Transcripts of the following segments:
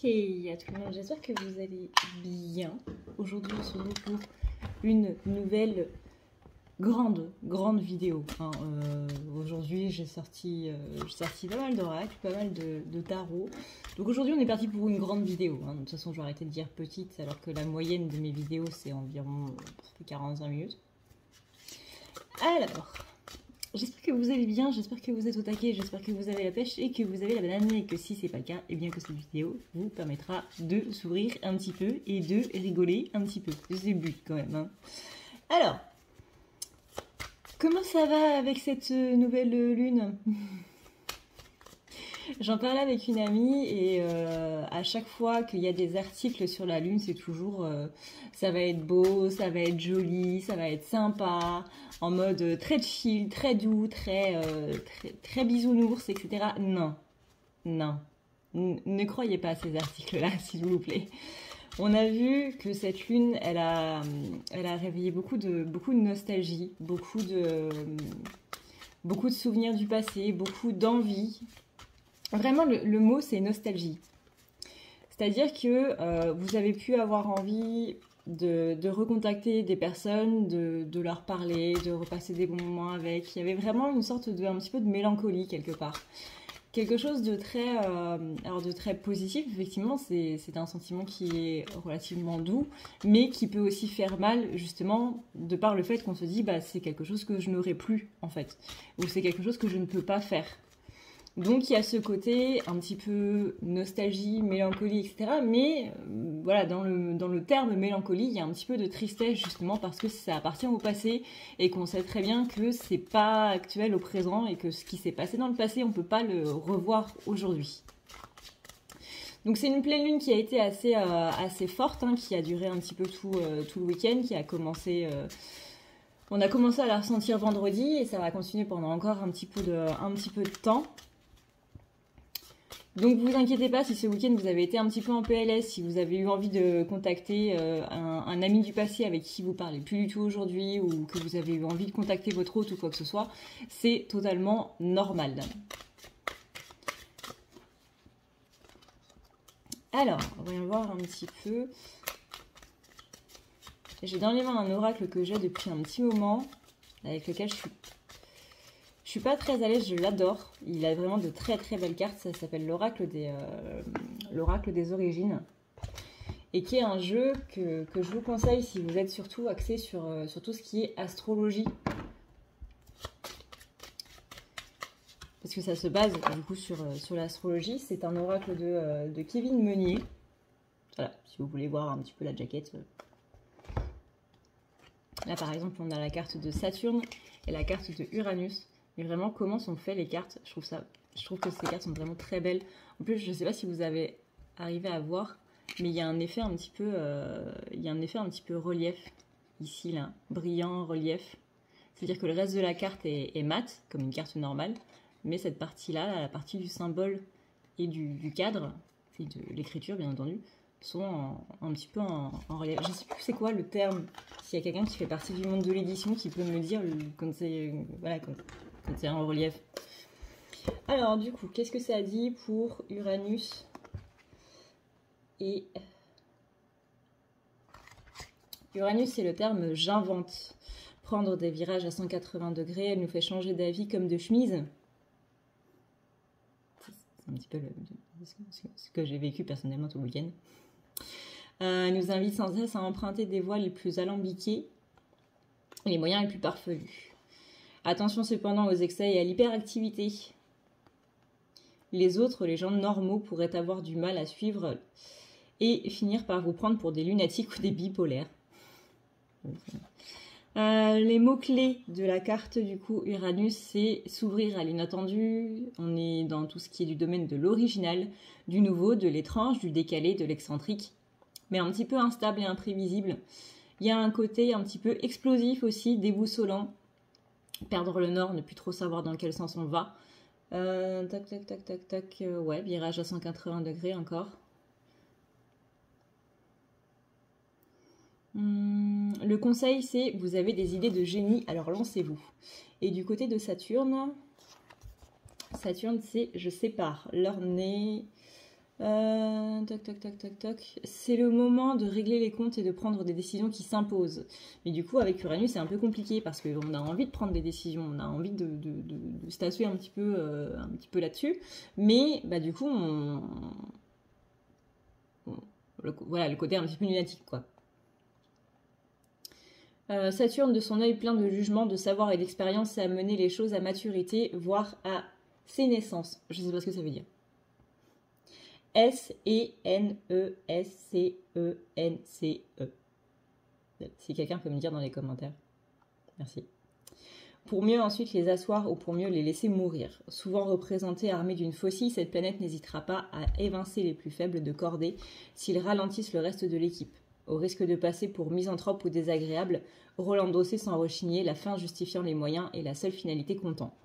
Hey à tout le monde, j'espère que vous allez bien. Aujourd'hui, on se retrouve pour une nouvelle grande vidéo. Aujourd'hui, j'ai sorti pas mal d'oracles, pas mal de tarot. Donc aujourd'hui, on est parti pour une grande vidéo. De toute façon, je vais arrêter de dire petite, alors que la moyenne de mes vidéos, c'est environ 45 minutes. Alors... j'espère que vous allez bien, j'espère que vous êtes au taquet, j'espère que vous avez la pêche et que vous avez la banane et que si c'est pas le cas, et bien que cette vidéo vous permettra de s'ouvrir un petit peu et de rigoler un petit peu. C'est le but quand même. Alors, comment ça va avec cette nouvelle lune? J'en parlais avec une amie et à chaque fois qu'il y a des articles sur la lune, c'est toujours ça va être beau, ça va être joli, ça va être sympa, en mode très chill, très doux, très bisounours, etc. Non, non, ne croyez pas à ces articles-là, s'il vous plaît. On a vu que cette lune, elle a réveillé beaucoup de nostalgie, beaucoup de souvenirs du passé, beaucoup d'envie. Vraiment, le mot, c'est nostalgie. C'est-à-dire que vous avez pu avoir envie de recontacter des personnes, de leur parler, de repasser des bons moments avec. Il y avait vraiment une sorte un petit peu de mélancolie quelque part. Quelque chose de très positif, effectivement, c'est un sentiment qui est relativement doux, mais qui peut aussi faire mal, justement, de par le fait qu'on se dit, bah, c'est quelque chose que je n'aurai plus, en fait. Ou c'est quelque chose que je ne peux pas faire. Donc il y a ce côté un petit peu nostalgie, mélancolie, etc. Mais voilà, dans le terme mélancolie, il y a un petit peu de tristesse justement parce que ça appartient au passé et qu'on sait très bien que c'est pas actuel au présent et que ce qui s'est passé dans le passé, on peut pas le revoir aujourd'hui. Donc c'est une pleine lune qui a été assez forte, qui a duré un petit peu tout le week-end, qui a commencé... on a commencé à la ressentir vendredi et ça va continuer pendant encore un petit peu de temps. Donc vous inquiétez pas si ce week-end vous avez été un petit peu en PLS, si vous avez eu envie de contacter un ami du passé avec qui vous parlez plus du tout aujourd'hui ou que vous avez eu envie de contacter votre hôte ou quoi que ce soit, c'est totalement normal. Alors, on va voir un petit peu. J'ai dans les mains un oracle que j'ai depuis un petit moment, avec lequel je suis pas très à l'aise, je l'adore. Il a vraiment de très belles cartes. Ça s'appelle l'oracle des origines. Et qui est un jeu que je vous conseille si vous êtes surtout axé sur tout ce qui est astrologie. Parce que ça se base du coup sur l'astrologie. C'est un oracle de Kevin Meunier. Voilà, si vous voulez voir un petit peu la jaquette. Là par exemple on a la carte de Saturne et la carte de Uranus. Mais vraiment, comment sont faites les cartes? Je trouve que ces cartes sont vraiment très belles. En plus, je ne sais pas si vous avez arrivé à voir, mais il y a un effet un petit peu, relief ici, là, brillant, relief. C'est-à-dire que le reste de la carte est mat, comme une carte normale, mais cette partie-là, la partie du symbole et du cadre, et de l'écriture, bien entendu, sont un petit peu en relief. Je ne sais plus c'est quoi le terme. S'il y a quelqu'un qui fait partie du monde de l'édition qui peut me le dire quand c'est quand c'est en relief. Alors du coup, qu'est-ce que ça dit pour Uranus et Uranus, c'est le terme j'invente. Prendre des virages à 180 degrés, elle nous fait changer d'avis comme de chemise. C'est un petit peu ce que j'ai vécu personnellement tout le week-end. Elle nous invite sans cesse à emprunter des voies les plus alambiquées et les moyens les plus parfelus. Attention cependant aux excès et à l'hyperactivité. Les autres, les gens normaux, pourraient avoir du mal à suivre et finir par vous prendre pour des lunatiques ou des bipolaires. Les mots-clés de la carte du coup Uranus, c'est s'ouvrir à l'inattendu. On est dans tout ce qui est du domaine de l'original, du nouveau, de l'étrange, du décalé, de l'excentrique, mais un petit peu instable et imprévisible. Il y a un côté un petit peu explosif aussi, déboussolant. Perdre le nord, ne plus trop savoir dans quel sens on va. Ouais, virage à 180 degrés encore. Le conseil, c'est vous avez des idées de génie, alors lancez-vous. Et du côté de Saturne, c'est je sépare l'orné. Toc, toc, toc, toc, toc. C'est le moment de régler les comptes et de prendre des décisions qui s'imposent. Mais du coup, avec Uranus, c'est un peu compliqué parce qu'on a envie de prendre des décisions, on a envie de statuer un petit peu là-dessus. Mais bah, du coup, voilà, le côté un petit peu lunatique, quoi. Saturne, de son œil plein de jugement, de savoir et d'expérience, sait amener les choses à maturité, voire à sénescence. Je ne sais pas ce que ça veut dire. S-E-N-E-S-C-E-N-C-E. Si quelqu'un peut me dire dans les commentaires. Merci. Pour mieux ensuite les asseoir ou pour mieux les laisser mourir. Souvent représentée armée d'une faucille, cette planète n'hésitera pas à évincer les plus faibles de cordée s'ils ralentissent le reste de l'équipe. Au risque de passer pour misanthrope ou désagréable, rôle endossé sans rechigner, la fin justifiant les moyens et la seule finalité comptant.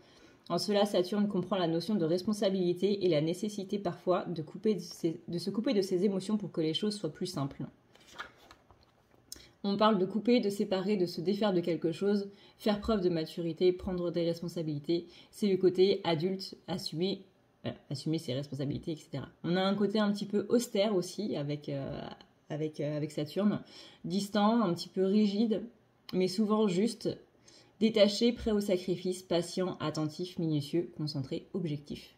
En cela, Saturne comprend la notion de responsabilité et la nécessité parfois de se couper de ses émotions pour que les choses soient plus simples. On parle de couper, de séparer, de se défaire de quelque chose, faire preuve de maturité, prendre des responsabilités. C'est le côté adulte, assumer ses responsabilités, etc. On a un côté un petit peu austère aussi avec Saturne, distant, un petit peu rigide, mais souvent juste, détaché, prêt au sacrifice, patient, attentif, minutieux, concentré, objectif.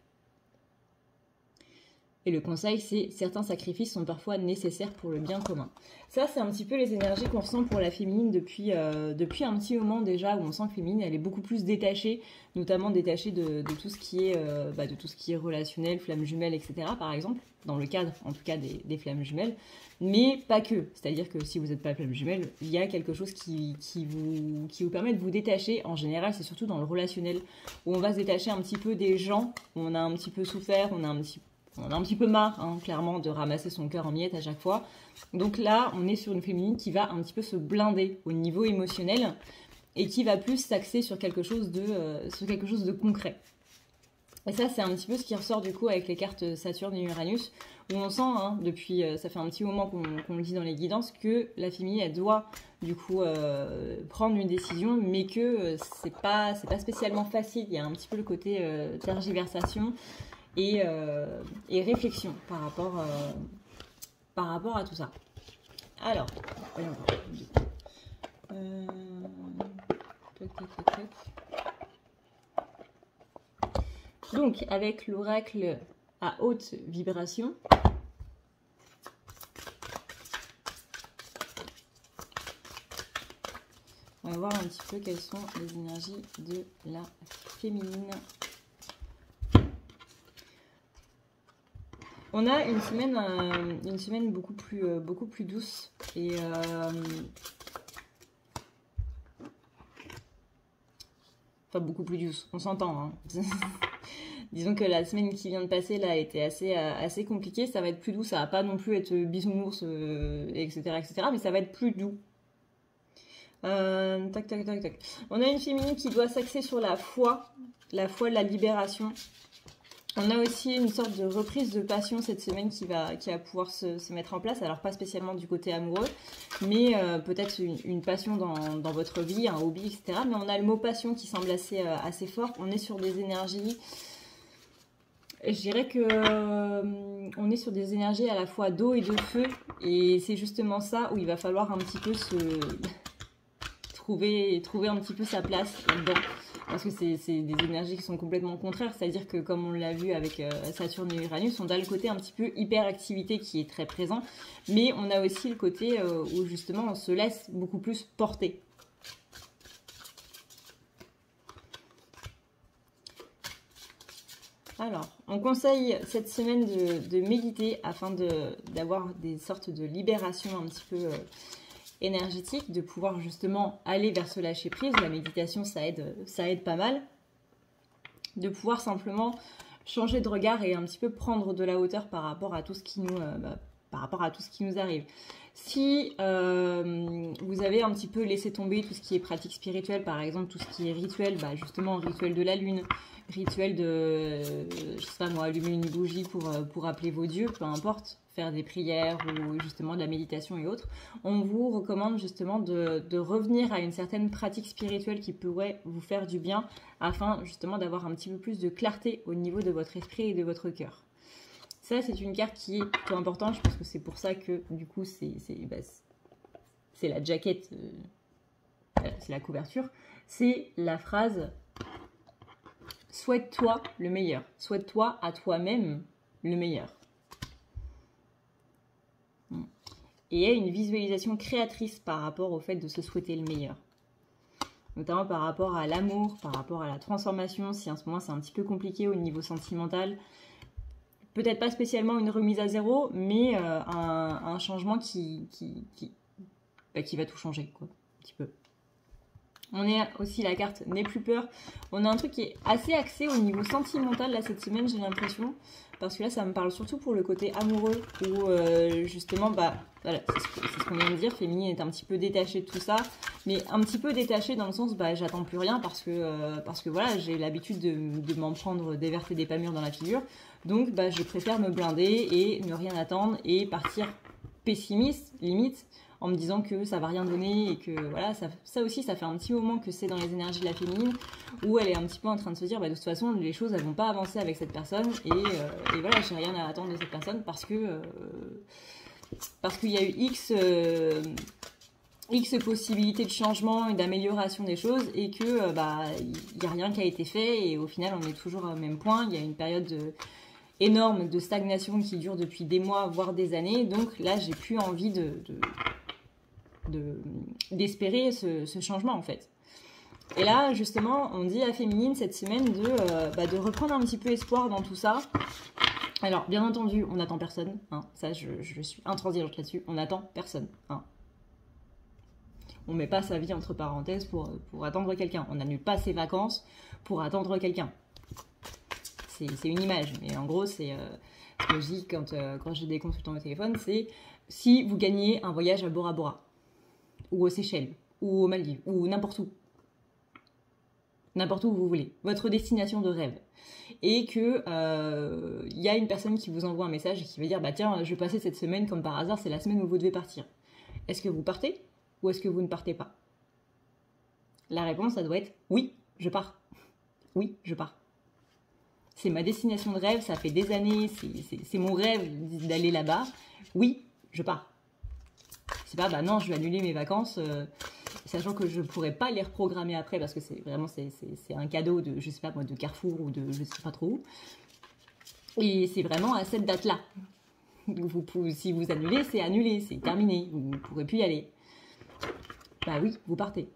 Et le conseil, c'est certains sacrifices sont parfois nécessaires pour le bien commun. Ça, c'est un petit peu les énergies qu'on ressent pour la féminine depuis un petit moment déjà, où on sent que féminine, elle est beaucoup plus détachée, notamment détachée de tout ce qui est relationnel, flammes jumelles, etc. par exemple, dans le cadre en tout cas des flammes jumelles, mais pas que. C'est-à-dire que si vous n'êtes pas flamme jumelle, il y a quelque chose qui vous permet de vous détacher. En général, c'est surtout dans le relationnel, où on va se détacher un petit peu des gens, où on a un petit peu souffert, on a un petit peu marre, hein, clairement, de ramasser son cœur en miettes à chaque fois. Donc là, on est sur une féminine qui va un petit peu se blinder au niveau émotionnel et qui va plus s'axer sur quelque chose de concret. Et ça, c'est un petit peu ce qui ressort du coup avec les cartes Saturne et Uranus, où on sent, hein, depuis, ça fait un petit moment qu'on le dit dans les guidances, que la féminine, elle doit du coup prendre une décision, mais que c'est pas spécialement facile. Il y a un petit peu le côté tergiversation et réflexion par rapport à tout ça. Alors, voyons voir. Donc, avec l'oracle à haute vibration, on va voir un petit peu quelles sont les énergies de la féminine. On a une semaine beaucoup plus douce et enfin beaucoup plus douce, on s'entend, hein. Disons que la semaine qui vient de passer là a été assez compliquée. Ça va être plus doux, ça va pas non plus être bisounours, etc., mais ça va être plus doux. Tac, tac, tac, tac. On a une féminine qui doit s'axer sur la foi de la libération. On a aussi une sorte de reprise de passion cette semaine qui va pouvoir se mettre en place. Alors pas spécialement du côté amoureux, mais peut-être une passion dans votre vie, un hobby, etc. Mais on a le mot passion qui semble assez fort. On est sur des énergies... Je dirais que on est sur des énergies à la fois d'eau et de feu, et c'est justement ça où il va falloir un petit peu trouver un petit peu sa place dedans, parce que c'est des énergies qui sont complètement contraires. C'est-à-dire que comme on l'a vu avec Saturne et Uranus, on a le côté un petit peu hyperactivité qui est très présent, mais on a aussi le côté où justement on se laisse beaucoup plus porter. Alors, on conseille cette semaine de méditer afin d'avoir des sortes de libération un petit peu énergétique, de pouvoir justement aller vers ce lâcher prise. La méditation, ça aide pas mal. De pouvoir simplement changer de regard et un petit peu prendre de la hauteur par rapport à tout ce qui nous arrive. Si vous avez un petit peu laissé tomber tout ce qui est pratique spirituelle, par exemple tout ce qui est rituel, justement rituel de la lune, rituel de, je sais pas moi, allumer une bougie pour appeler vos dieux, peu importe, faire des prières ou justement de la méditation et autres, on vous recommande justement de revenir à une certaine pratique spirituelle qui pourrait vous faire du bien, afin justement d'avoir un petit peu plus de clarté au niveau de votre esprit et de votre cœur. Ça, c'est une carte qui est plutôt importante. Je pense que c'est pour ça que, du coup, c'est la jaquette, c'est la couverture. C'est la phrase « Souhaite-toi le meilleur ». Souhaite-toi à toi-même le meilleur. Et il y a une visualisation créatrice par rapport au fait de se souhaiter le meilleur. Notamment par rapport à l'amour, par rapport à la transformation, si en ce moment c'est un petit peu compliqué au niveau sentimental. Peut-être pas spécialement une remise à zéro, mais un changement qui va tout changer, quoi, un petit peu. On est aussi la carte N'aie plus peur. On a un truc qui est assez axé au niveau sentimental là cette semaine, j'ai l'impression. Parce que là, ça me parle surtout pour le côté amoureux, où justement, bah, voilà, c'est ce qu'on vient de dire, Féminine est un petit peu détachée de tout ça, mais un petit peu détachée dans le sens, bah, j'attends plus rien parce que voilà, j'ai l'habitude de m'en prendre des vertes et des pas mûres dans la figure, donc bah, je préfère me blinder et ne rien attendre et partir pessimiste, limite, en me disant que ça va rien donner et que voilà, ça aussi, ça fait un petit moment que c'est dans les énergies de la féminine où elle est un petit peu en train de se dire bah, de toute façon, les choses, elles vont pas avancer avec cette personne et voilà, j'ai rien à attendre de cette personne parce qu'il y a eu X possibilités de changement et d'amélioration des choses et que bah, il y a rien qui a été fait et au final, on est toujours au même point. Il y a une période énorme de stagnation qui dure depuis des mois, voire des années. Donc là, j'ai plus envie d'espérer ce changement en fait. Et là, justement, on dit à Féminine cette semaine de reprendre un petit peu espoir dans tout ça. Alors, bien entendu, on n'attend personne. Hein. Ça, je suis intransigeante là-dessus. On n'attend personne. Hein. On ne met pas sa vie entre parenthèses pour attendre quelqu'un. On n'annule pas ses vacances pour attendre quelqu'un. C'est une image. Mais en gros, c'est ce que je dis quand j'ai des consultants au téléphone, c'est si vous gagnez un voyage à Bora Bora, ou aux Seychelles, ou aux Maldives, ou n'importe où vous voulez, votre destination de rêve, et que y a une personne qui vous envoie un message et qui va dire bah tiens, je vais passer cette semaine comme par hasard, c'est la semaine où vous devez partir. Est-ce que vous partez ou est-ce que vous ne partez pas? La réponse, ça doit être oui, je pars. Oui, je pars. C'est ma destination de rêve, ça fait des années, c'est mon rêve d'aller là-bas. Oui, je pars. C'est pas bah non, je vais annuler mes vacances. Sachant que je ne pourrais pas les reprogrammer après parce que c'est vraiment c'est un cadeau de, je sais pas moi, de Carrefour ou de je sais pas trop où. Et c'est vraiment à cette date-là. Si vous annulez, c'est annulé, c'est terminé. Vous ne pourrez plus y aller. Bah oui, vous partez.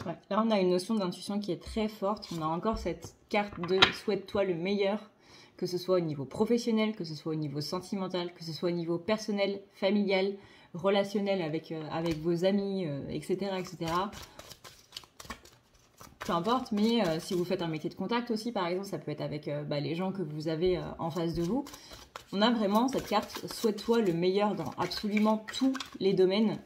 Ouais. Là, on a une notion d'intuition qui est très forte. On a encore cette carte de souhaite-toi le meilleur, que ce soit au niveau professionnel, que ce soit au niveau sentimental, que ce soit au niveau personnel, familial, relationnel avec vos amis, etc., etc. Peu importe, mais si vous faites un métier de contact aussi, par exemple, ça peut être avec les gens que vous avez en face de vous. On a vraiment cette carte souhaite-toi le meilleur dans absolument tous les domaines.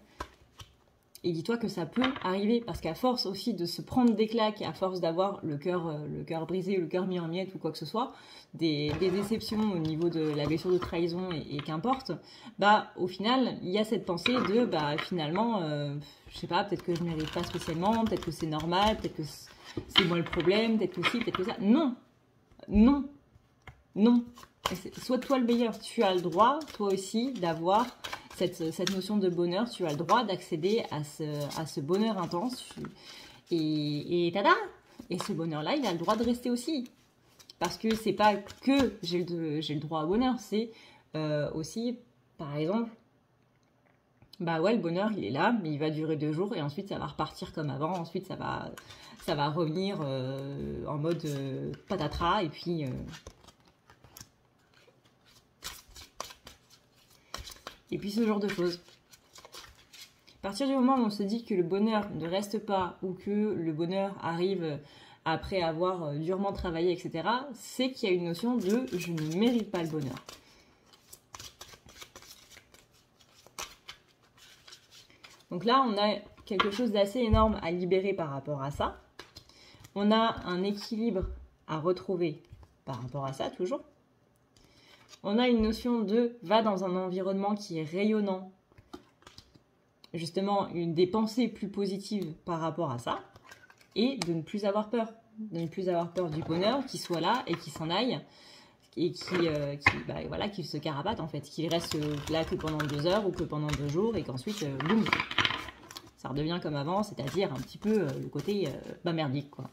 Et dis-toi que ça peut arriver, parce qu'à force aussi de se prendre des claques, à force d'avoir le cœur brisé, le cœur mis en miettes ou quoi que ce soit, des déceptions au niveau de la blessure de trahison et qu'importe, bah au final, il y a cette pensée de bah finalement, je sais pas, peut-être que je ne mérite pas spécialement, peut-être que c'est normal, peut-être que c'est moi le problème, peut-être que ci, peut-être que ça. Non, non, non. Souhaite-toi le meilleur. Tu as le droit, toi aussi, d'avoir cette notion de bonheur. Tu as le droit d'accéder à ce bonheur intense. Et tada! Et ce bonheur-là, il a le droit de rester aussi. Parce que c'est pas que j'ai le droit au bonheur, c'est aussi, par exemple, bah ouais, le bonheur, il est là, mais il va durer 2 jours et ensuite ça va repartir comme avant. Ensuite, ça va revenir en mode patatras et puis... Et puis ce genre de choses. À partir du moment où on se dit que le bonheur ne reste pas ou que le bonheur arrive après avoir durement travaillé, etc., c'est qu'il y a une notion de « je ne mérite pas le bonheur ». Donc là, on a quelque chose d'assez énorme à libérer par rapport à ça. On a un équilibre à retrouver par rapport à ça, toujours. On a une notion de va dans un environnement qui est rayonnant. Justement, des pensées plus positives par rapport à ça. Et de ne plus avoir peur. De ne plus avoir peur du bonheur qui soit là et qui s'en aille. Et qui se carapate en fait. Qu'il reste là que pendant 2 heures ou que pendant 2 jours et qu'ensuite, boum, ça redevient comme avant. C'est-à-dire un petit peu le côté merdique quoi.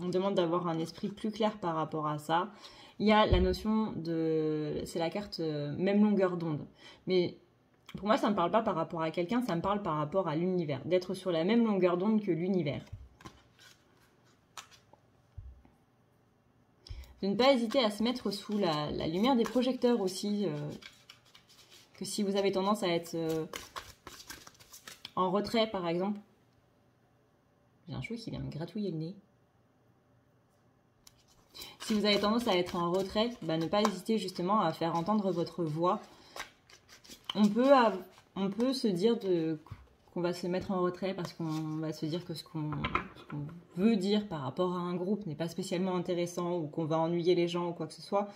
On demande d'avoir un esprit plus clair par rapport à ça. Il y a la notion de... C'est la carte même longueur d'onde. Mais pour moi, ça ne me parle pas par rapport à quelqu'un, ça me parle par rapport à l'univers. D'être sur la même longueur d'onde que l'univers. De ne pas hésiter à se mettre sous la lumière des projecteurs aussi. Que si vous avez tendance à être en retrait, par exemple. J'ai un chou qui vient me gratouiller le nez. Si vous avez tendance à être en retrait, ne pas hésiter justement à faire entendre votre voix. On peut se dire qu'on va se mettre en retrait parce qu'on va se dire que ce qu'on veut dire par rapport à un groupe n'est pas spécialement intéressant ou qu'on va ennuyer les gens ou quoi que ce soit.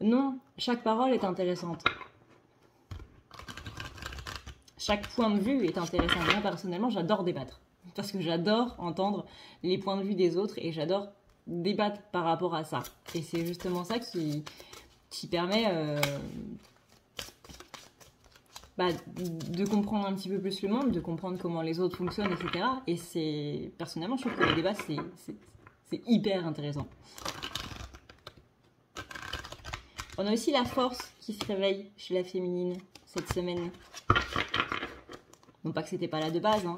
Non, chaque parole est intéressante. Chaque point de vue est intéressant. Moi, personnellement, j'adore débattre parce que j'adore entendre les points de vue des autres et j'adore débattre par rapport à ça. Et c'est justement ça qui permet de comprendre un petit peu plus le monde, de comprendre comment les autres fonctionnent, etc. Et c'est personnellement, je trouve que les débats, c'est hyper intéressant. On a aussi la force qui se réveille chez la féminine cette semaine. Non pas que c'était pas là de base, hein.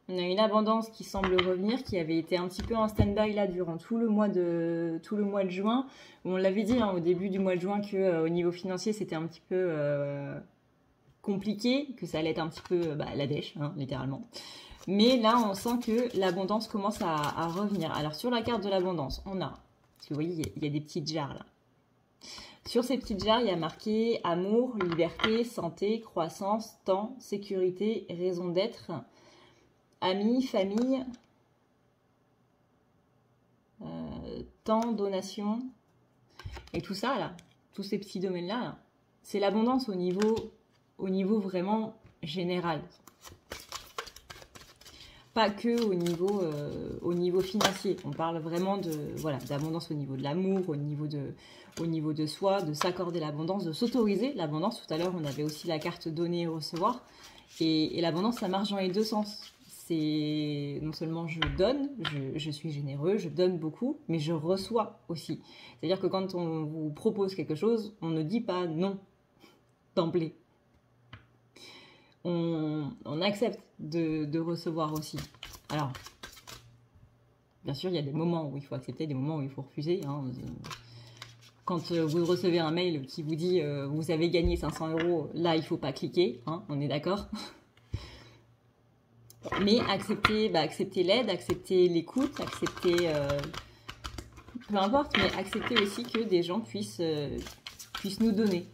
On a une abondance qui semble revenir, qui avait été un petit peu en stand-by là durant tout le mois de juin. On l'avait dit au début du mois de juin que au niveau financier c'était un petit peu compliqué, que ça allait être un petit peu la dèche, hein, littéralement. Mais là on sent que l'abondance commence à revenir. Alors sur la carte de l'abondance, on a, parce que vous voyez il y a des petites jarres là. Sur ces petites jarres, il y a marqué amour, liberté, santé, croissance, temps, sécurité, raison d'être. Amis, famille, temps, donation, et tout ça là, tous ces petits domaines-là, là, c'est l'abondance au niveau vraiment général. Pas que au niveau financier. On parle vraiment d'abondance au niveau de l'amour, au niveau de soi, de s'accorder l'abondance, de s'autoriser l'abondance. Tout à l'heure, on avait aussi la carte donner et recevoir. Et l'abondance, ça marche dans les deux sens. C'est non seulement je donne, je suis généreux, je donne beaucoup, mais je reçois aussi. C'est-à-dire que quand on vous propose quelque chose, on ne dit pas non d'emblée. On accepte de recevoir aussi. Alors, bien sûr, il y a des moments où il faut accepter, des moments où il faut refuser. Hein. Quand vous recevez un mail qui vous dit vous avez gagné 500 €, là, il ne faut pas cliquer, hein, on est d'accord. Mais accepter l'aide, accepter l'écoute, accepter... peu importe, mais accepter aussi que des gens puissent nous donner.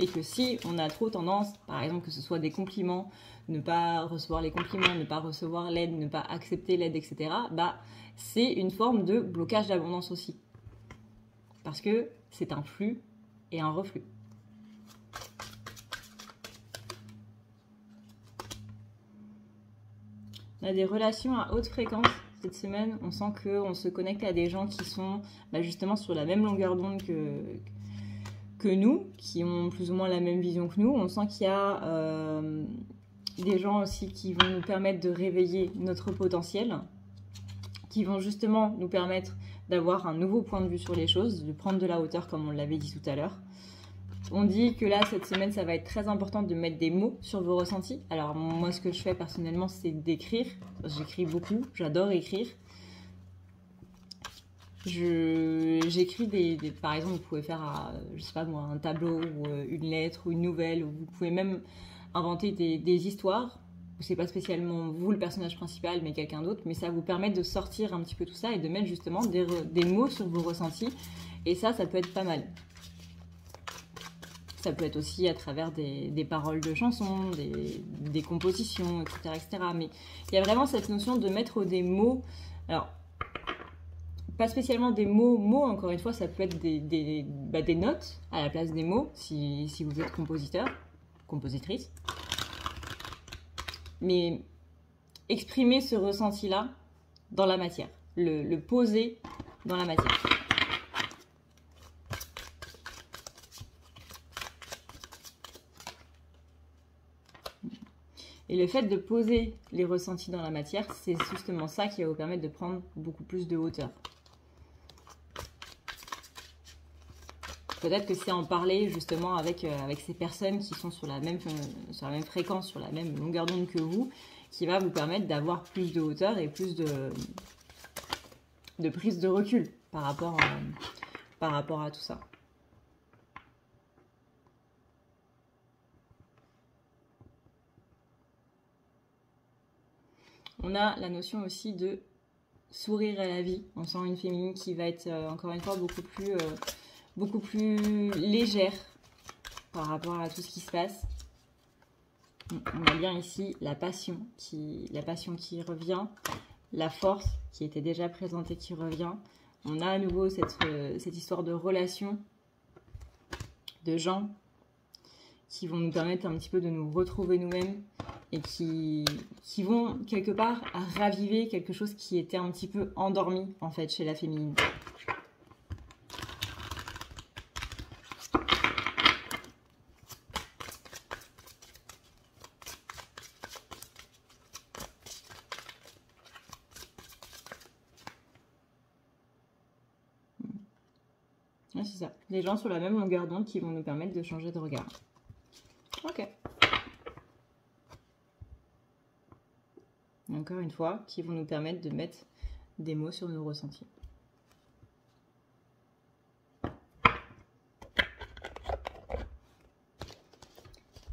Et que si on a trop tendance, par exemple, que ce soit des compliments, ne pas recevoir les compliments, ne pas recevoir l'aide, ne pas accepter l'aide, etc., c'est une forme de blocage d'abondance aussi. Parce que c'est un flux et un reflux. On a des relations à haute fréquence cette semaine. On sent qu'on se connecte à des gens qui sont justement sur la même longueur d'onde que nous, qui ont plus ou moins la même vision que nous. On sent qu'il y a des gens aussi qui vont nous permettre de réveiller notre potentiel, qui vont justement nous permettre d'avoir un nouveau point de vue sur les choses, de prendre de la hauteur comme on l'avait dit tout à l'heure. On dit que là, cette semaine, ça va être très important de mettre des mots sur vos ressentis. Alors moi, ce que je fais personnellement, c'est d'écrire. J'écris beaucoup, j'adore écrire. J'écris par exemple, vous pouvez faire, je sais pas moi, un tableau ou une lettre ou une nouvelle. Ou vous pouvez même inventer des histoires. C'est pas spécialement vous le personnage principal, mais quelqu'un d'autre. Mais ça vous permet de sortir un petit peu tout ça et de mettre justement des mots sur vos ressentis. Et ça peut être pas mal. Ça peut être aussi à travers des paroles de chansons, des compositions, etc., etc. Mais il y a vraiment cette notion de mettre des mots. Alors, pas spécialement des mots, encore une fois, ça peut être des notes à la place des mots, si vous êtes compositeur, compositrice. Mais exprimer ce ressenti-là dans la matière, le poser dans la matière. Et le fait de poser les ressentis dans la matière, c'est justement ça qui va vous permettre de prendre beaucoup plus de hauteur. Peut-être que c'est en parler justement avec ces personnes qui sont sur la même fréquence, sur la même longueur d'onde que vous, qui va vous permettre d'avoir plus de hauteur et plus de prise de recul par rapport à tout ça. On a la notion aussi de sourire à la vie. On sent une féminine qui va être, encore une fois, beaucoup plus légère par rapport à tout ce qui se passe. On a bien ici la passion qui revient, la force qui était déjà présentée qui revient. On a à nouveau cette histoire de relation, de gens qui vont nous permettre un petit peu de nous retrouver nous-mêmes et qui vont quelque part raviver quelque chose qui était un petit peu endormi en fait chez la féminine. Ouais, c'est ça. Les gens sur la même longueur d'onde qui vont nous permettre de changer de regard. Ok. Encore une fois, qui vont nous permettre de mettre des mots sur nos ressentis.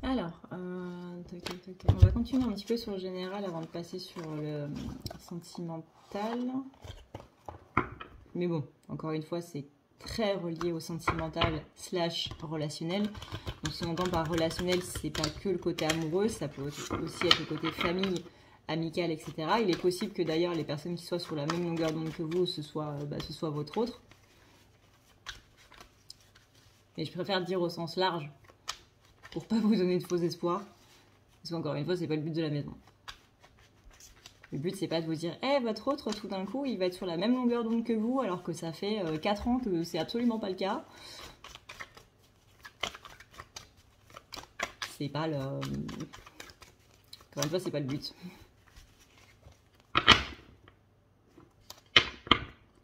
Alors, on va continuer un petit peu sur le général avant de passer sur le sentimental. Mais bon, encore une fois, c'est très relié au sentimental / relationnel. Donc, ce qu'on entend par relationnel, c'est pas que le côté amoureux, ça peut aussi être le côté famille, amical, etc. Il est possible que d'ailleurs les personnes qui soient sur la même longueur d'onde que vous, ce soit votre autre. Mais je préfère dire au sens large pour pas vous donner de faux espoirs. Parce qu'encore une fois, c'est pas le but de la maison. Le but, c'est pas de vous dire « votre autre, tout d'un coup, il va être sur la même longueur d'onde que vous, alors que ça fait 4 ans que c'est absolument pas le cas. » C'est pas le... Encore une fois, c'est pas le but.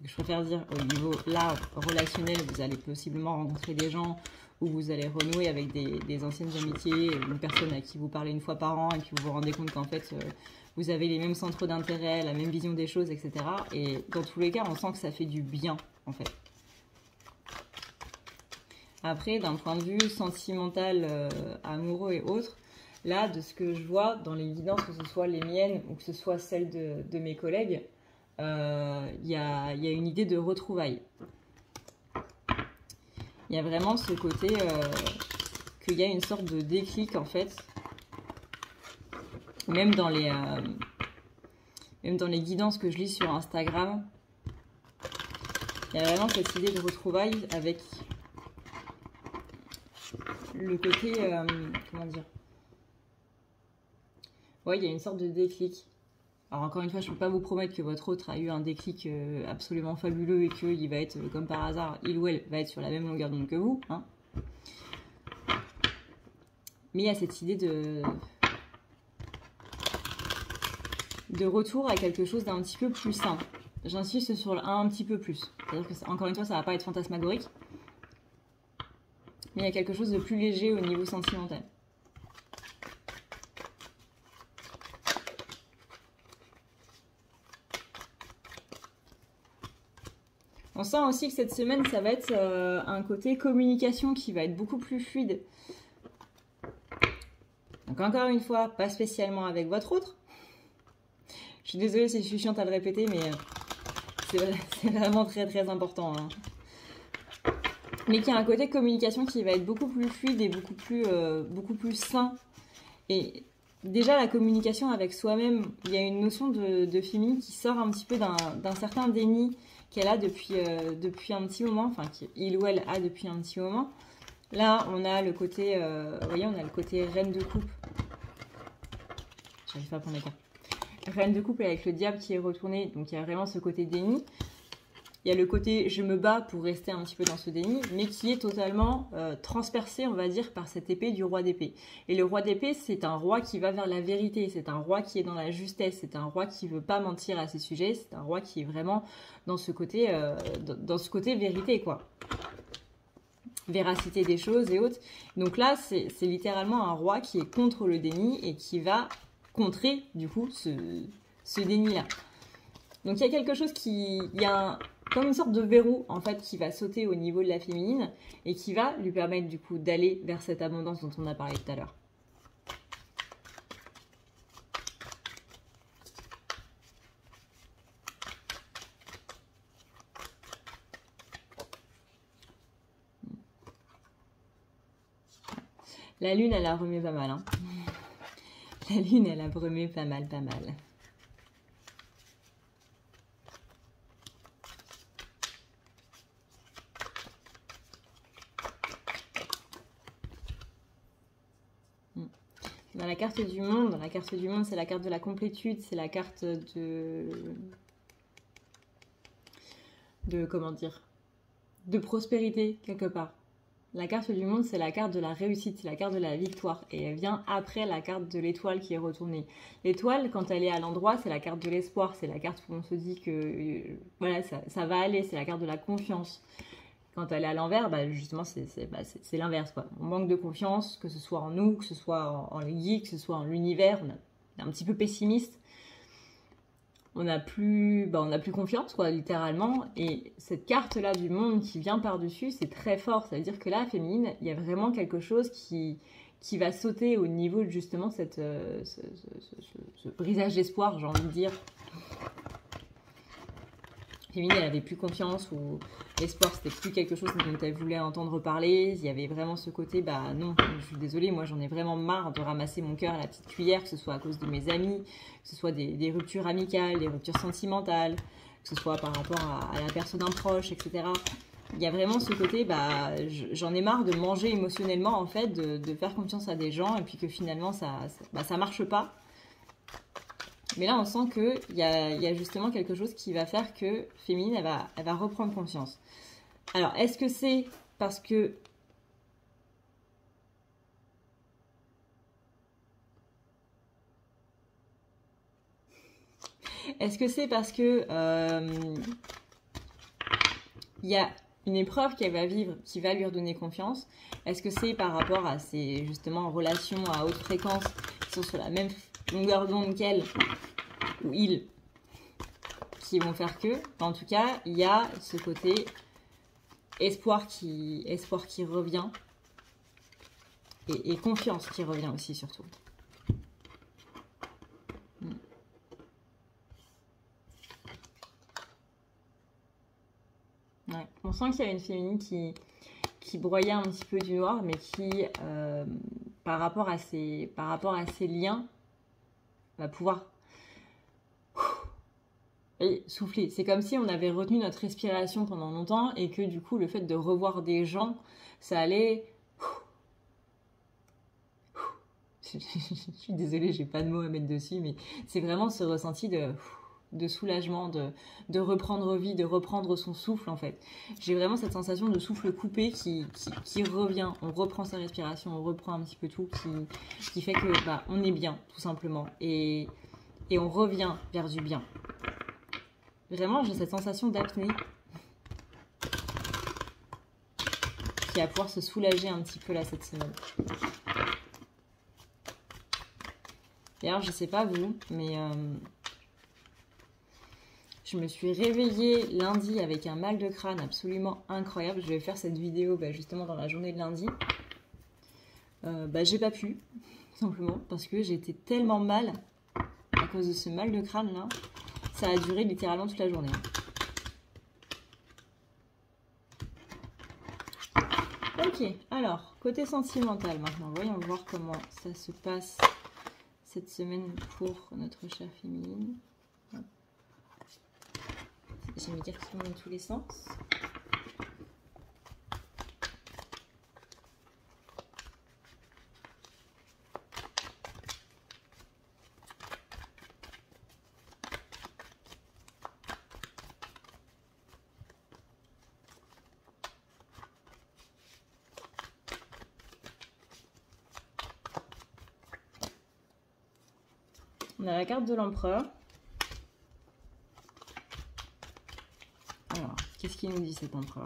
Je préfère dire au niveau là, relationnel, vous allez possiblement rencontrer des gens où vous allez renouer avec des anciennes amitiés, une personne à qui vous parlez une fois par an et puis vous vous rendez compte qu'en fait vous avez les mêmes centres d'intérêt, la même vision des choses, etc. Et dans tous les cas, on sent que ça fait du bien en fait. Après, d'un point de vue sentimental, amoureux et autres, là, de ce que je vois dans les guidances, que ce soit les miennes ou que ce soit celles de mes collègues, il y a une idée de retrouvailles. Il y a vraiment ce côté qu'il y a une sorte de déclic en fait, même dans les guidances que je lis sur Instagram, il y a vraiment cette idée de retrouvailles avec le côté, comment dire, ouais, il y a une sorte de déclic. Alors encore une fois, je ne peux pas vous promettre que votre autre a eu un déclic absolument fabuleux et qu'il va être, comme par hasard, il ou elle va être sur la même longueur d'onde que vous. Hein. Mais il y a cette idée de retour à quelque chose d'un petit peu plus sain. J'insiste sur un petit peu plus. C'est-à-dire que, encore une fois, ça ne va pas être fantasmagorique. Mais il y a quelque chose de plus léger au niveau sentimental. On sent aussi que cette semaine, ça va être un côté communication qui va être beaucoup plus fluide. Donc encore une fois, pas spécialement avec votre autre. Je suis désolée si je suis chiante à le répéter, mais c'est vraiment très très important. Hein. mais qui a un côté communication qui va être beaucoup plus fluide et beaucoup plus sain. Et déjà, la communication avec soi-même, il y a une notion de féminine qui sort un petit peu d'un certain déni qu'elle a depuis un petit moment, enfin qu'il ou elle a depuis un petit moment. Là, on a le côté, vous voyez, on a le côté reine de coupe. J'arrive pas à prendre les cartes. Reine de coupe avec le diable qui est retourné, donc il y a vraiment ce côté déni. Il y a le côté je me bats pour rester un petit peu dans ce déni, mais qui est totalement transpercé, on va dire, par cette épée du roi d'épée. Et le roi d'épée, c'est un roi qui va vers la vérité, c'est un roi qui est dans la justesse, c'est un roi qui veut pas mentir à ses sujets, c'est un roi qui est vraiment dans ce côté vérité, quoi. Véracité des choses et autres. Donc là, c'est littéralement un roi qui est contre le déni et qui va contrer, du coup, ce déni-là. Donc il y a quelque chose comme une sorte de verrou, en fait, qui va sauter au niveau de la féminine et qui va lui permettre, du coup, d'aller vers cette abondance dont on a parlé tout à l'heure. La lune, elle a remis pas mal. Hein. La lune, elle a remis pas mal. Dans la carte du monde, c'est la carte de la complétude, c'est la carte comment dire, de prospérité quelque part. La carte du monde, c'est la carte de la réussite, c'est la carte de la victoire. Et elle vient après la carte de l'étoile qui est retournée. L'étoile, quand elle est à l'endroit, c'est la carte de l'espoir. C'est la carte où on se dit que voilà, ça va aller. C'est la carte de la confiance. Quand elle est à l'envers, bah, justement, c'est l'inverse, quoi. On manque de confiance, que ce soit en nous, que ce soit en les geeks, que ce soit en l'univers. On est un petit peu pessimiste. On n'a plus confiance, quoi, littéralement. Et cette carte-là du monde qui vient par-dessus, c'est très fort. Ça veut dire que là, féminine, il y a vraiment quelque chose qui va sauter au niveau de justement ce brisage d'espoir, j'ai envie de dire. Féminine, elle avait plus confiance, ou l'espoir, c'était plus quelque chose dont elle voulait entendre parler. Il y avait vraiment ce côté, bah non, je suis désolée, moi j'en ai vraiment marre de ramasser mon cœur à la petite cuillère, que ce soit à cause de mes amis, que ce soit des ruptures amicales, des ruptures sentimentales, que ce soit par rapport à la personne d'un proche, etc. Il y a vraiment ce côté, bah j'en ai marre de manger émotionnellement, en fait, de faire confiance à des gens, et puis que finalement ça marche pas. Mais là, on sent qu'il y a justement quelque chose qui va faire que féminine, elle va reprendre confiance. Alors, est-ce que c'est parce que... Est-ce que c'est parce que il y a une épreuve qu'elle va vivre qui va lui redonner confiance? Est-ce que c'est par rapport à ses, justement, relations à haute fréquence qui sont sur la même longueur d'onde qu'elle ou ils qui vont faire que, en tout cas, il y a ce côté espoir qui revient et confiance qui revient aussi, surtout. Ouais. On sent qu'il y a une féminine qui broyait un petit peu du noir, mais qui, par rapport à ses liens, va pouvoir et souffler. C'est comme si on avait retenu notre respiration pendant longtemps et que du coup, le fait de revoir des gens, ça allait... Je suis désolée, j'ai pas de mots à mettre dessus, mais c'est vraiment ce ressenti de soulagement, de reprendre vie, de reprendre son souffle, en fait. J'ai vraiment cette sensation de souffle coupé qui revient. On reprend sa respiration, on reprend un petit peu tout, qui fait que bah, on est bien, tout simplement. Et on revient vers du bien. Vraiment, j'ai cette sensation d'apnée qui va pouvoir se soulager un petit peu là cette semaine. D'ailleurs, je sais pas vous, mais je me suis réveillée lundi avec un mal de crâne absolument incroyable. Je vais faire cette vidéo justement dans la journée de lundi. J'ai pas pu, simplement, parce que j'étais tellement mal à cause de ce mal de crâne là. Ça a duré littéralement toute la journée. Ok, alors, côté sentimental maintenant. Voyons voir comment ça se passe cette semaine pour notre chère féminine. J'ai mis carton dans tous les sens. On a la carte de l'empereur. Alors, qu'est-ce qu'il nous dit cet empereur?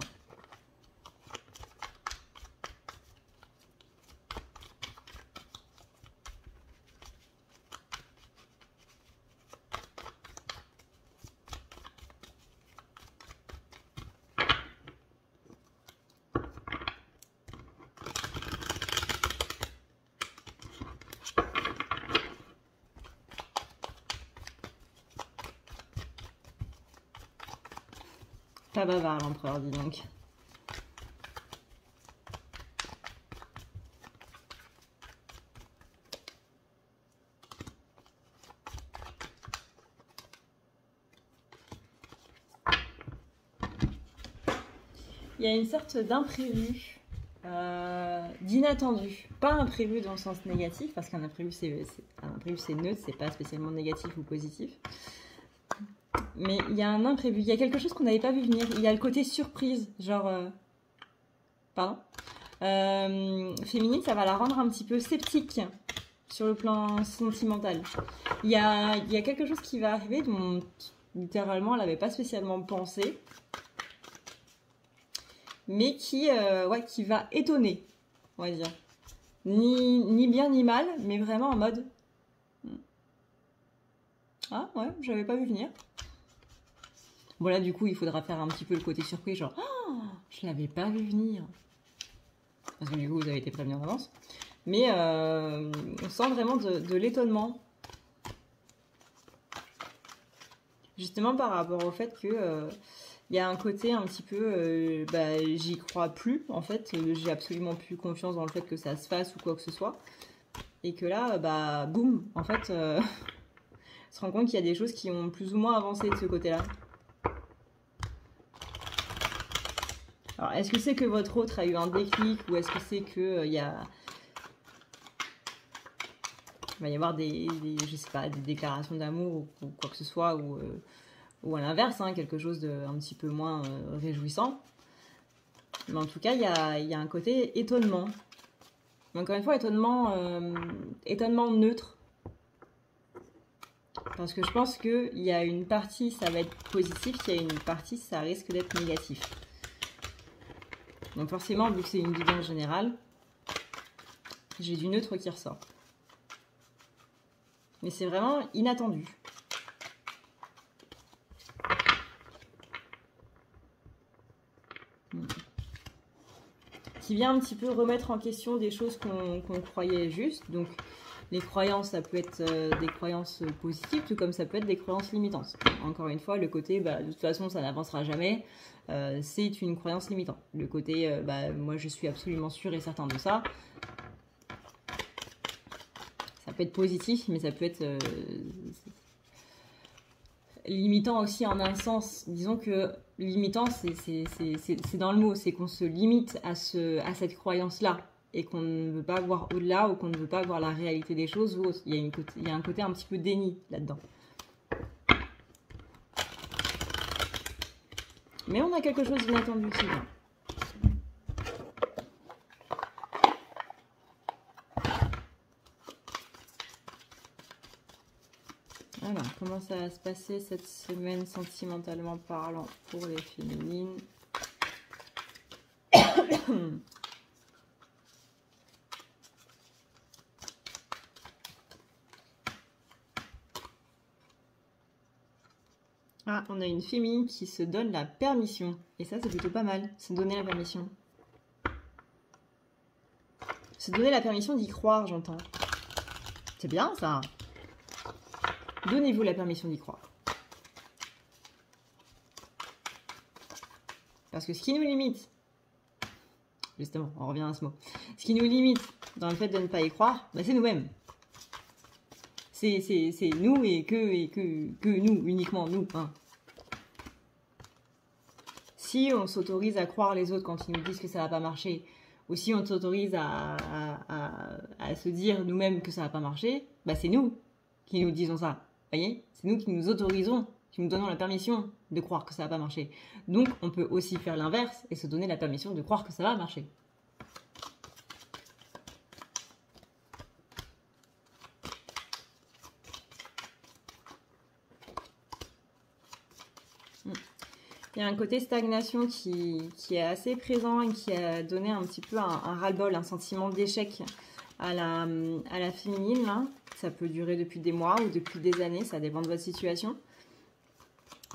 Pas bavard l'empereur, dis donc. Il y a une sorte d'imprévu, d'inattendu. Pas imprévu dans le sens négatif, parce qu'un imprévu c'est neutre, c'est pas spécialement négatif ou positif. Mais il y a un imprévu, il y a quelque chose qu'on n'avait pas vu venir. Il y a le côté surprise, genre... Pardon. Féminine, ça va la rendre un petit peu sceptique sur le plan sentimental. Il y a quelque chose qui va arriver dont, littéralement, elle n'avait pas spécialement pensé. Mais qui va étonner, on va dire. Ni bien ni mal, mais vraiment en mode... Ah ouais, j'avais pas vu venir. Voilà, du coup, il faudra faire un petit peu le côté surpris, genre, oh, je l'avais pas vu venir. Parce que du coup, vous avez été prévenu en avance. Mais on sent vraiment de l'étonnement. Justement par rapport au fait que il y a un côté un petit peu, j'y crois plus, en fait. J'ai absolument plus confiance dans le fait que ça se fasse ou quoi que ce soit. Et que là, boum, en fait, on se rend compte qu'il y a des choses qui ont plus ou moins avancé de ce côté-là. Alors, est-ce que c'est que votre autre a eu un déclic ou est-ce que c'est que il va y avoir je sais pas, des déclarations d'amour ou quoi que ce soit ou à l'inverse, hein, quelque chose de un petit peu moins réjouissant. Mais en tout cas, il y a un côté étonnement. Mais encore une fois, étonnement neutre. Parce que je pense qu'il y a une partie, ça va être positif, il y a une partie, ça risque d'être négatif. Donc forcément, vu que c'est une guidance générale, j'ai du neutre qui ressort. Mais c'est vraiment inattendu. Qui vient un petit peu remettre en question des choses qu'on croyait justes. Donc les croyances, ça peut être des croyances positives, tout comme ça peut être des croyances limitantes. Encore une fois, le côté, de toute façon, ça n'avancera jamais, c'est une croyance limitante. Le côté, moi je suis absolument sûr et certain de ça. Ça peut être positif, mais ça peut être limitant aussi en un sens. Disons que limitant, c'est dans le mot, c'est qu'on se limite à cette croyance-là. Et qu'on ne veut pas voir au-delà ou qu'on ne veut pas voir la réalité des choses ou autre. Il y a un côté un petit peu déni là-dedans. Mais on a quelque chose d'inattendu qui vient. Alors, comment ça va se passer cette semaine sentimentalement parlant pour les féminines? Ah, on a une féminine qui se donne la permission. Et ça, c'est plutôt pas mal, se donner la permission. Se donner la permission d'y croire, j'entends. C'est bien, ça. Donnez-vous la permission d'y croire. Parce que ce qui nous limite, justement, on revient à ce mot. Ce qui nous limite dans le fait de ne pas y croire, bah, c'est nous-mêmes. C'est nous et que nous, uniquement nous. Hein. Si on s'autorise à croire les autres quand ils nous disent que ça va pas marcher, ou si on s'autorise à se dire nous-mêmes que ça va pas marcher, bah c'est nous qui nous disons ça. Vous voyez? C'est nous qui nous autorisons, qui nous donnons la permission de croire que ça va pas marcher. Donc on peut aussi faire l'inverse et se donner la permission de croire que ça va marcher. Il y a un côté stagnation qui est assez présent et qui a donné un petit peu un ras-le-bol, un sentiment d'échec à la féminine. Là. Ça peut durer depuis des mois ou depuis des années, ça dépend de votre situation.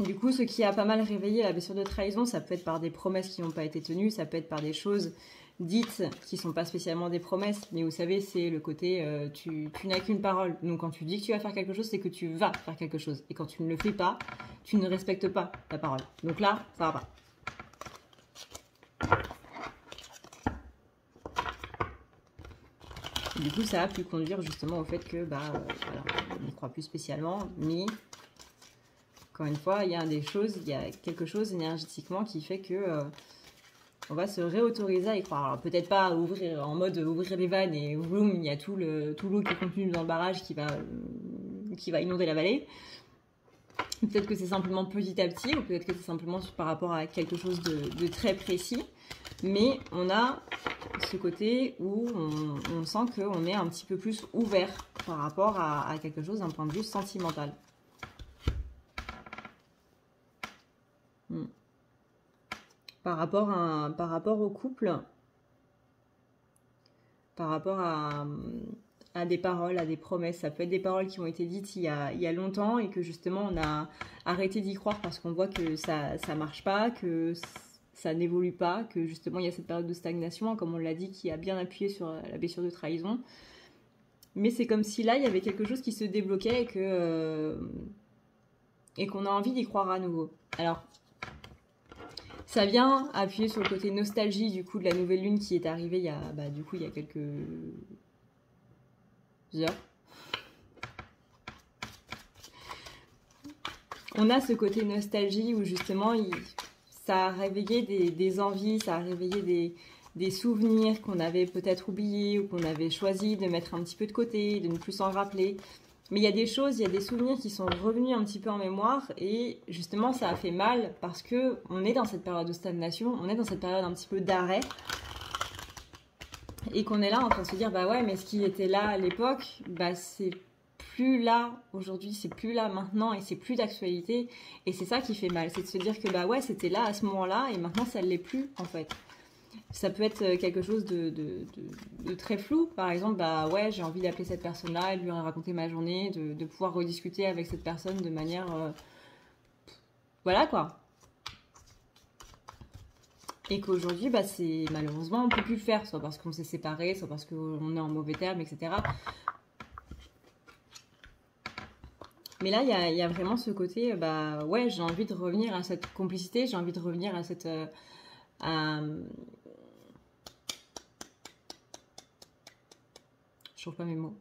Du coup, ce qui a pas mal réveillé la blessure de trahison, ça peut être par des promesses qui n'ont pas été tenues, ça peut être par des choses dites qui ne sont pas spécialement des promesses, mais vous savez, c'est le côté tu n'as qu'une parole. Donc quand tu dis que tu vas faire quelque chose, c'est que tu vas faire quelque chose. Et quand tu ne le fais pas, tu ne respectes pas ta parole. Donc là, ça va pas. Et du coup, ça a pu conduire justement au fait que voilà, on n'y croit plus spécialement, mais encore une fois, il y a quelque chose énergétiquement qui fait que on va se réautoriser à y croire. Alors peut-être pas en mode ouvrir les vannes et boum, il y a tout l'eau qui est contenue dans le barrage qui va inonder la vallée. Peut-être que c'est simplement petit à petit, ou peut-être que c'est simplement par rapport à quelque chose de très précis. Mais on a ce côté où on sent qu'on est un petit peu plus ouvert par rapport à quelque chose d'un point de vue sentimental. Par rapport au couple, par rapport à des paroles, à des promesses. Ça peut être des paroles qui ont été dites il y a longtemps et que justement on a arrêté d'y croire parce qu'on voit que ça marche pas, que ça n'évolue pas, que justement il y a cette période de stagnation, comme on l'a dit, qui a bien appuyé sur la blessure de trahison. Mais c'est comme si là il y avait quelque chose qui se débloquait et qu'on a envie d'y croire à nouveau. Alors, ça vient appuyer sur le côté nostalgie du coup de la nouvelle lune qui est arrivée il y a quelques heures. On a ce côté nostalgie où justement ça a réveillé des envies, ça a réveillé des souvenirs qu'on avait peut-être oubliés ou qu'on avait choisi de mettre un petit peu de côté, de ne plus s'en rappeler. Mais il y a des choses, il y a des souvenirs qui sont revenus un petit peu en mémoire et justement ça a fait mal parce que on est dans cette période de stagnation, on est dans cette période un petit peu d'arrêt et qu'on est là en train de se dire bah ouais mais ce qui était là à l'époque, bah c'est plus là aujourd'hui, c'est plus là maintenant et c'est plus d'actualité et c'est ça qui fait mal, c'est de se dire que bah ouais c'était là à ce moment-là et maintenant ça ne l'est plus en fait. Ça peut être quelque chose de très flou. Par exemple, bah ouais, j'ai envie d'appeler cette personne-là et de lui raconter ma journée, de pouvoir rediscuter avec cette personne de manière... voilà quoi. Et qu'aujourd'hui, bah c'est malheureusement, on ne peut plus le faire, soit parce qu'on s'est séparés, soit parce qu'on est en mauvais termes, etc. Mais là, il y a vraiment ce côté, bah ouais, j'ai envie de revenir à cette complicité, j'ai envie de revenir à cette... Je trouve pas mes mots.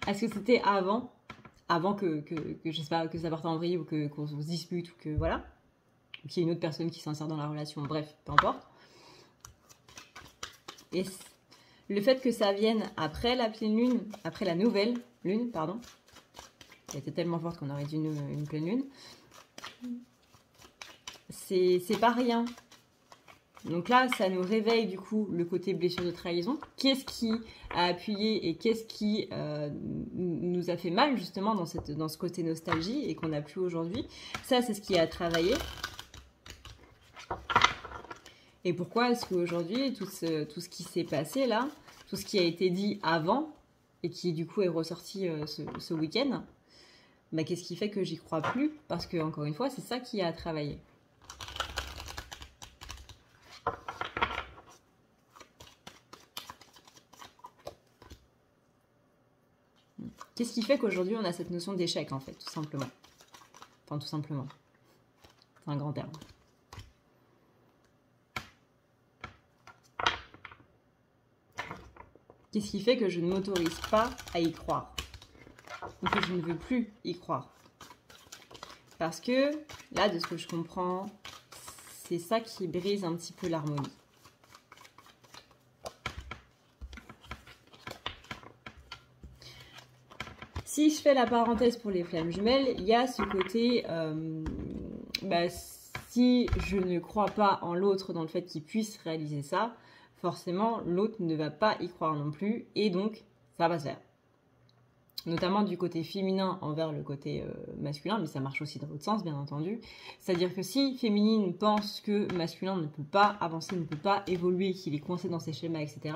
Est-ce que c'était avant que je sais pas, que ça parte en vrille ou qu'on se dispute ou que voilà, ou qu'il y ait une autre personne qui s'insère dans la relation, bref, peu importe. Et le fait que ça vienne après la pleine lune, après la nouvelle lune, pardon, qui était tellement forte qu'on aurait dit une pleine lune, c'est pas rien. Donc là, ça nous réveille du coup le côté blessure de trahison. Qu'est-ce qui a appuyé et qu'est-ce qui nous a fait mal justement dans ce côté nostalgie et qu'on n'a plus aujourd'hui. Ça, c'est ce qui a travaillé. Et pourquoi est-ce qu'aujourd'hui, tout ce qui s'est passé là, tout ce qui a été dit avant et qui du coup est ressorti ce week-end, bah, qu'est-ce qui fait que j'y crois plus? Parce que encore une fois, c'est ça qui a travaillé. Qu'est-ce qui fait qu'aujourd'hui on a cette notion d'échec en fait, tout simplement. Enfin tout simplement. C'est un grand terme. Qu'est-ce qui fait que je ne m'autorise pas à y croire? Ou que je ne veux plus y croire? Parce que, là, de ce que je comprends, c'est ça qui brise un petit peu l'harmonie. Si je fais la parenthèse pour les flammes jumelles, il y a ce côté, si je ne crois pas en l'autre dans le fait qu'il puisse réaliser ça, forcément l'autre ne va pas y croire non plus, et donc ça va se faire. Notamment du côté féminin envers le côté masculin, mais ça marche aussi dans l'autre sens, bien entendu. C'est-à-dire que si féminine pense que masculin ne peut pas avancer, ne peut pas évoluer, qu'il est coincé dans ses schémas, etc.,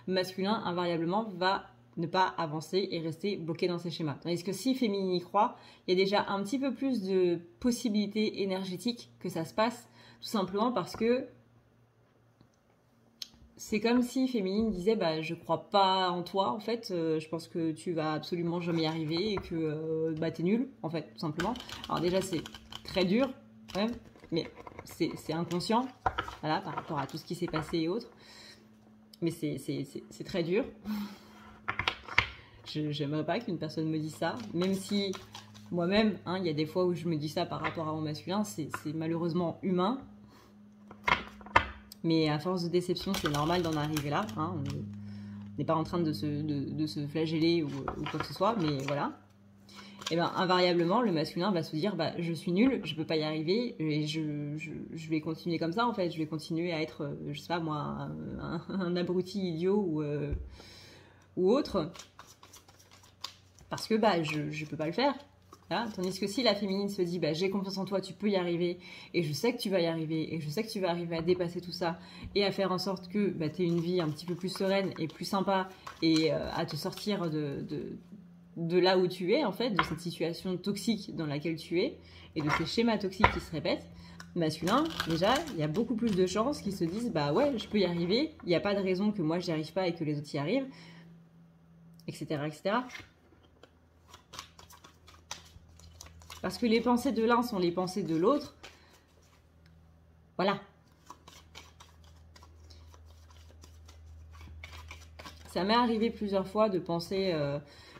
masculin, invariablement, va ne pas avancer et rester bloqué dans ses schémas. Tandis que si féminine y croit, il y a déjà un petit peu plus de possibilités énergétiques que ça se passe, tout simplement parce que c'est comme si féminine disait je crois pas en toi en fait, je pense que tu vas absolument jamais y arriver et que t'es nul en fait, tout simplement. Alors déjà c'est très dur quand même, mais c'est inconscient, voilà, par rapport à tout ce qui s'est passé et autres. Mais c'est très dur. J'aimerais pas qu'une personne me dise ça, même si moi-même, il y a des fois où je me dis ça par rapport à mon masculin, c'est malheureusement humain. Mais à force de déception, c'est normal d'en arriver là. On n'est pas en train de se flageller ou quoi que ce soit, mais voilà. Et invariablement, le masculin va se dire je suis nul, je peux pas y arriver, et je vais continuer comme ça en fait. Je vais continuer à être, je sais pas moi, un abruti idiot ou autre. Parce que je peux pas le faire. Voilà. Tandis que si la féminine se dit j'ai confiance en toi, tu peux y arriver, et je sais que tu vas y arriver, et je sais que tu vas arriver à dépasser tout ça, et à faire en sorte que tu aies une vie un petit peu plus sereine et plus sympa, et à te sortir de là où tu es, en fait, de cette situation toxique dans laquelle tu es, et de ces schémas toxiques qui se répètent, masculin, déjà, il y a beaucoup plus de chances qu'ils se disent ouais, je peux y arriver, il n'y a pas de raison que moi j'y arrive pas et que les autres y arrivent, etc., etc. Parce que les pensées de l'un sont les pensées de l'autre. Voilà. Ça m'est arrivé plusieurs fois de penser,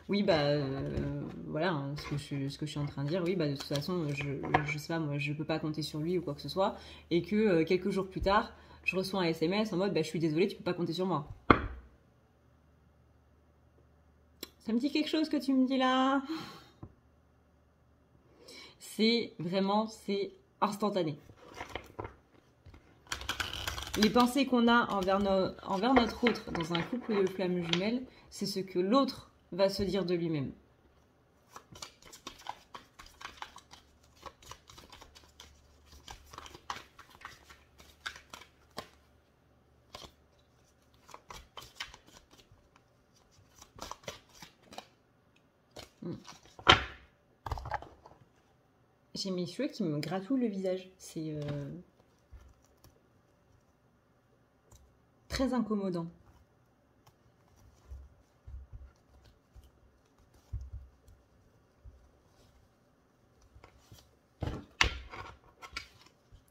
voilà, ce que je suis en train de dire, de toute façon, je sais pas, moi, je peux pas compter sur lui ou quoi que ce soit, et que quelques jours plus tard, je reçois un SMS en mode, je suis désolée, tu peux pas compter sur moi. Ça me dit quelque chose que tu me dis là? C'est instantané. Les pensées qu'on a envers notre autre dans un couple de flammes jumelles, c'est ce que l'autre va se dire de lui-même. J'ai mes cheveux qui me gratouillent le visage. C'est très incommodant.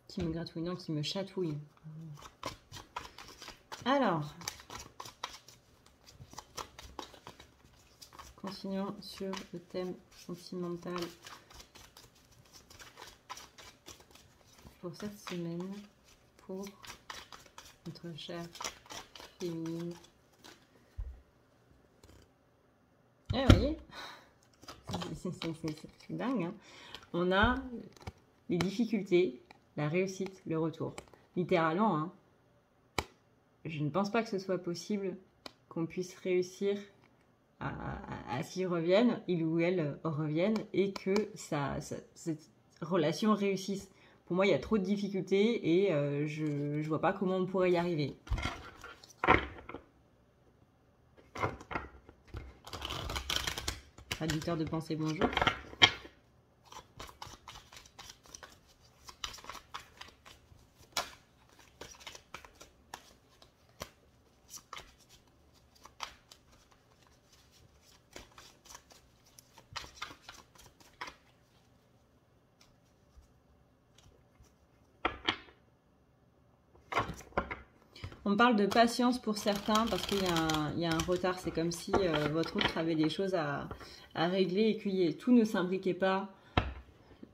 Qui me gratouille, non, qui me chatouille. Alors, continuons sur le thème sentimental pour cette semaine, pour notre chère féminine. Eh, vous voyez, c'est dingue, hein. On a les difficultés, la réussite, le retour. Littéralement, hein. Je ne pense pas que ce soit possible qu'on puisse réussir à s'y revienne, il ou elle revienne, et que cette relation réussisse. Pour moi, il y a trop de difficultés et je vois pas comment on pourrait y arriver. Traducteur de pensée, bonjour. On parle de patience pour certains parce qu'il y a un retard. C'est comme si votre autre avait des choses à régler et que tout ne s'imbriquait pas,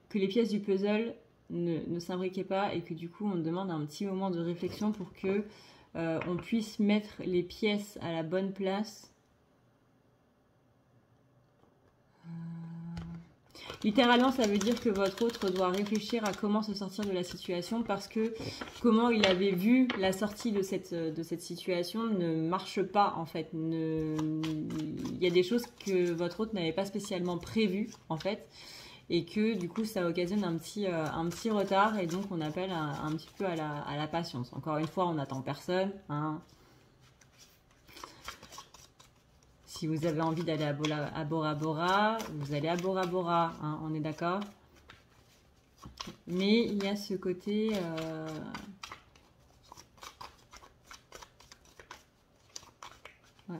que les pièces du puzzle ne s'imbriquaient pas et que du coup on demande un petit moment de réflexion pour que on puisse mettre les pièces à la bonne place. Littéralement, ça veut dire que votre autre doit réfléchir à comment se sortir de la situation parce que comment il avait vu la sortie de cette situation ne marche pas en fait. Il y a des choses que votre autre n'avait pas spécialement prévues en fait et que du coup ça occasionne un petit retard et donc on appelle un petit peu à la patience. Encore une fois, on n'attend personne, hein. Si vous avez envie d'aller à Bora Bora, vous allez à Bora Bora, hein, on est d'accord. Mais il y a ce côté... ouais.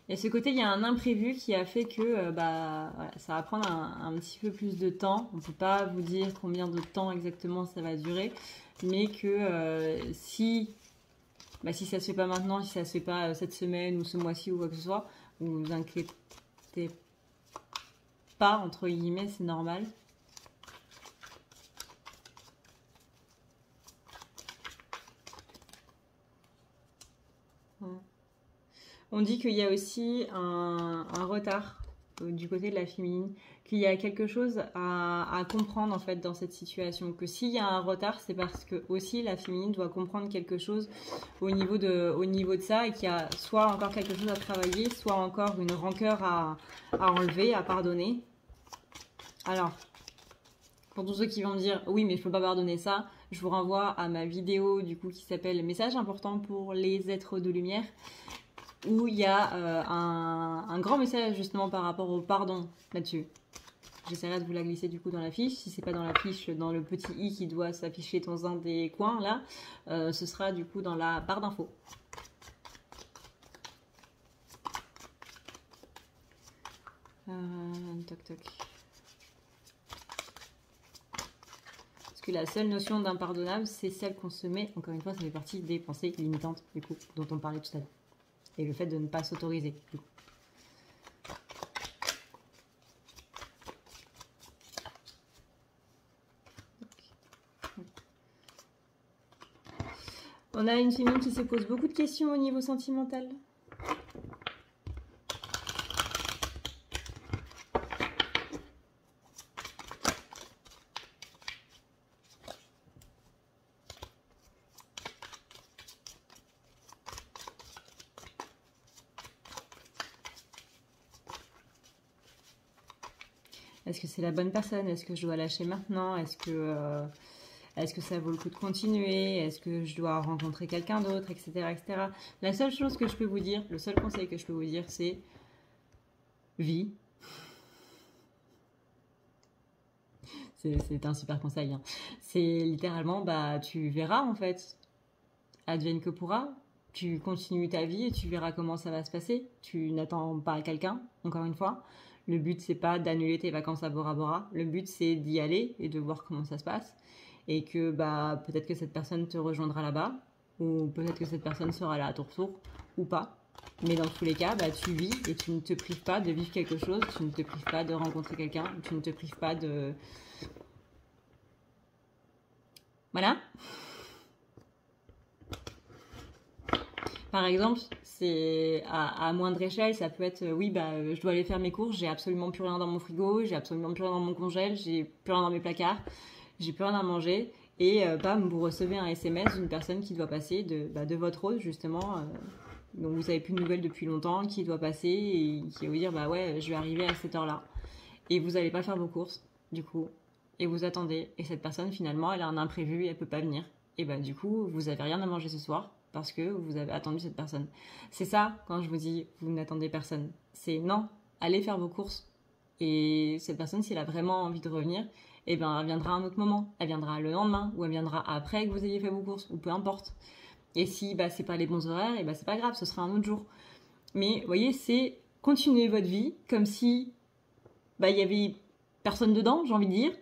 Il y a ce côté, il y a un imprévu qui a fait que voilà, ça va prendre un petit peu plus de temps. On ne peut pas vous dire combien de temps exactement ça va durer, mais que si ça ne se fait pas maintenant, si ça ne se fait pas cette semaine ou ce mois-ci ou quoi que ce soit, vous inquiétez pas, entre guillemets, c'est normal. On dit qu'il y a aussi un retard du côté de la féminine, qu'il y a quelque chose à comprendre en fait dans cette situation, que s'il y a un retard, c'est parce que aussi la féminine doit comprendre quelque chose au niveau de ça et qu'il y a soit encore quelque chose à travailler, soit encore une rancœur à enlever, à pardonner. Alors, pour tous ceux qui vont me dire oui mais je peux pas pardonner ça, je vous renvoie à ma vidéo du coup qui s'appelle Message important pour les êtres de lumière, où il y a un grand message justement par rapport au pardon là-dessus. J'essaierai de vous la glisser du coup dans la fiche. Si c'est pas dans la fiche, dans le petit i qui doit s'afficher dans un des coins là, ce sera du coup dans la barre d'infos. Toc toc. Parce que la seule notion d'impardonnable, c'est celle qu'on se met. Encore une fois, ça fait partie des pensées limitantes du coup dont on parlait tout à l'heure. Et le fait de ne pas s'autoriser. On a une féminine qui se pose beaucoup de questions au niveau sentimental. Est-ce que c'est la bonne personne? Est-ce que je dois lâcher maintenant? Est-ce que ça vaut le coup de continuer? Est-ce que je dois rencontrer quelqu'un d'autre, etc., etc. La seule chose que je peux vous dire, le seul conseil que je peux vous dire, c'est vis. C'est un super conseil, hein. C'est littéralement, tu verras en fait. Advienne que pourra. Tu continues ta vie et tu verras comment ça va se passer. Tu n'attends pas quelqu'un, encore une fois. Le but, c'est pas d'annuler tes vacances à Bora Bora. Le but, c'est d'y aller et de voir comment ça se passe. Et que peut-être que cette personne te rejoindra là-bas. Ou peut-être que cette personne sera là à ton retour. Ou pas. Mais dans tous les cas, tu vis et tu ne te prives pas de vivre quelque chose. Tu ne te prives pas de rencontrer quelqu'un. Tu ne te prives pas de... Voilà. Par exemple, c'est à moindre échelle, ça peut être oui, je dois aller faire mes courses, j'ai absolument plus rien dans mon frigo, j'ai absolument plus rien dans mon congèle, j'ai plus rien dans mes placards, j'ai plus rien à manger. Et vous recevez un SMS d'une personne qui doit passer de votre hôte, justement, dont vous n'avez plus de nouvelles depuis longtemps, qui doit passer et qui va vous dire ouais, je vais arriver à cette heure-là. Et vous n'allez pas faire vos courses, du coup. Et vous attendez. Et cette personne, finalement, elle a un imprévu et elle peut pas venir. Et du coup, vous n'avez rien à manger ce soir parce que vous avez attendu cette personne. C'est ça, quand je vous dis, vous n'attendez personne. C'est non, allez faire vos courses. Et cette personne, si elle a vraiment envie de revenir, elle viendra à un autre moment. Elle viendra le lendemain ou elle viendra après que vous ayez fait vos courses ou peu importe. Et si c'est pas les bons horaires, c'est pas grave, ce sera un autre jour. Mais vous voyez, c'est continuer votre vie comme si il y avait personne dedans, j'ai envie de dire.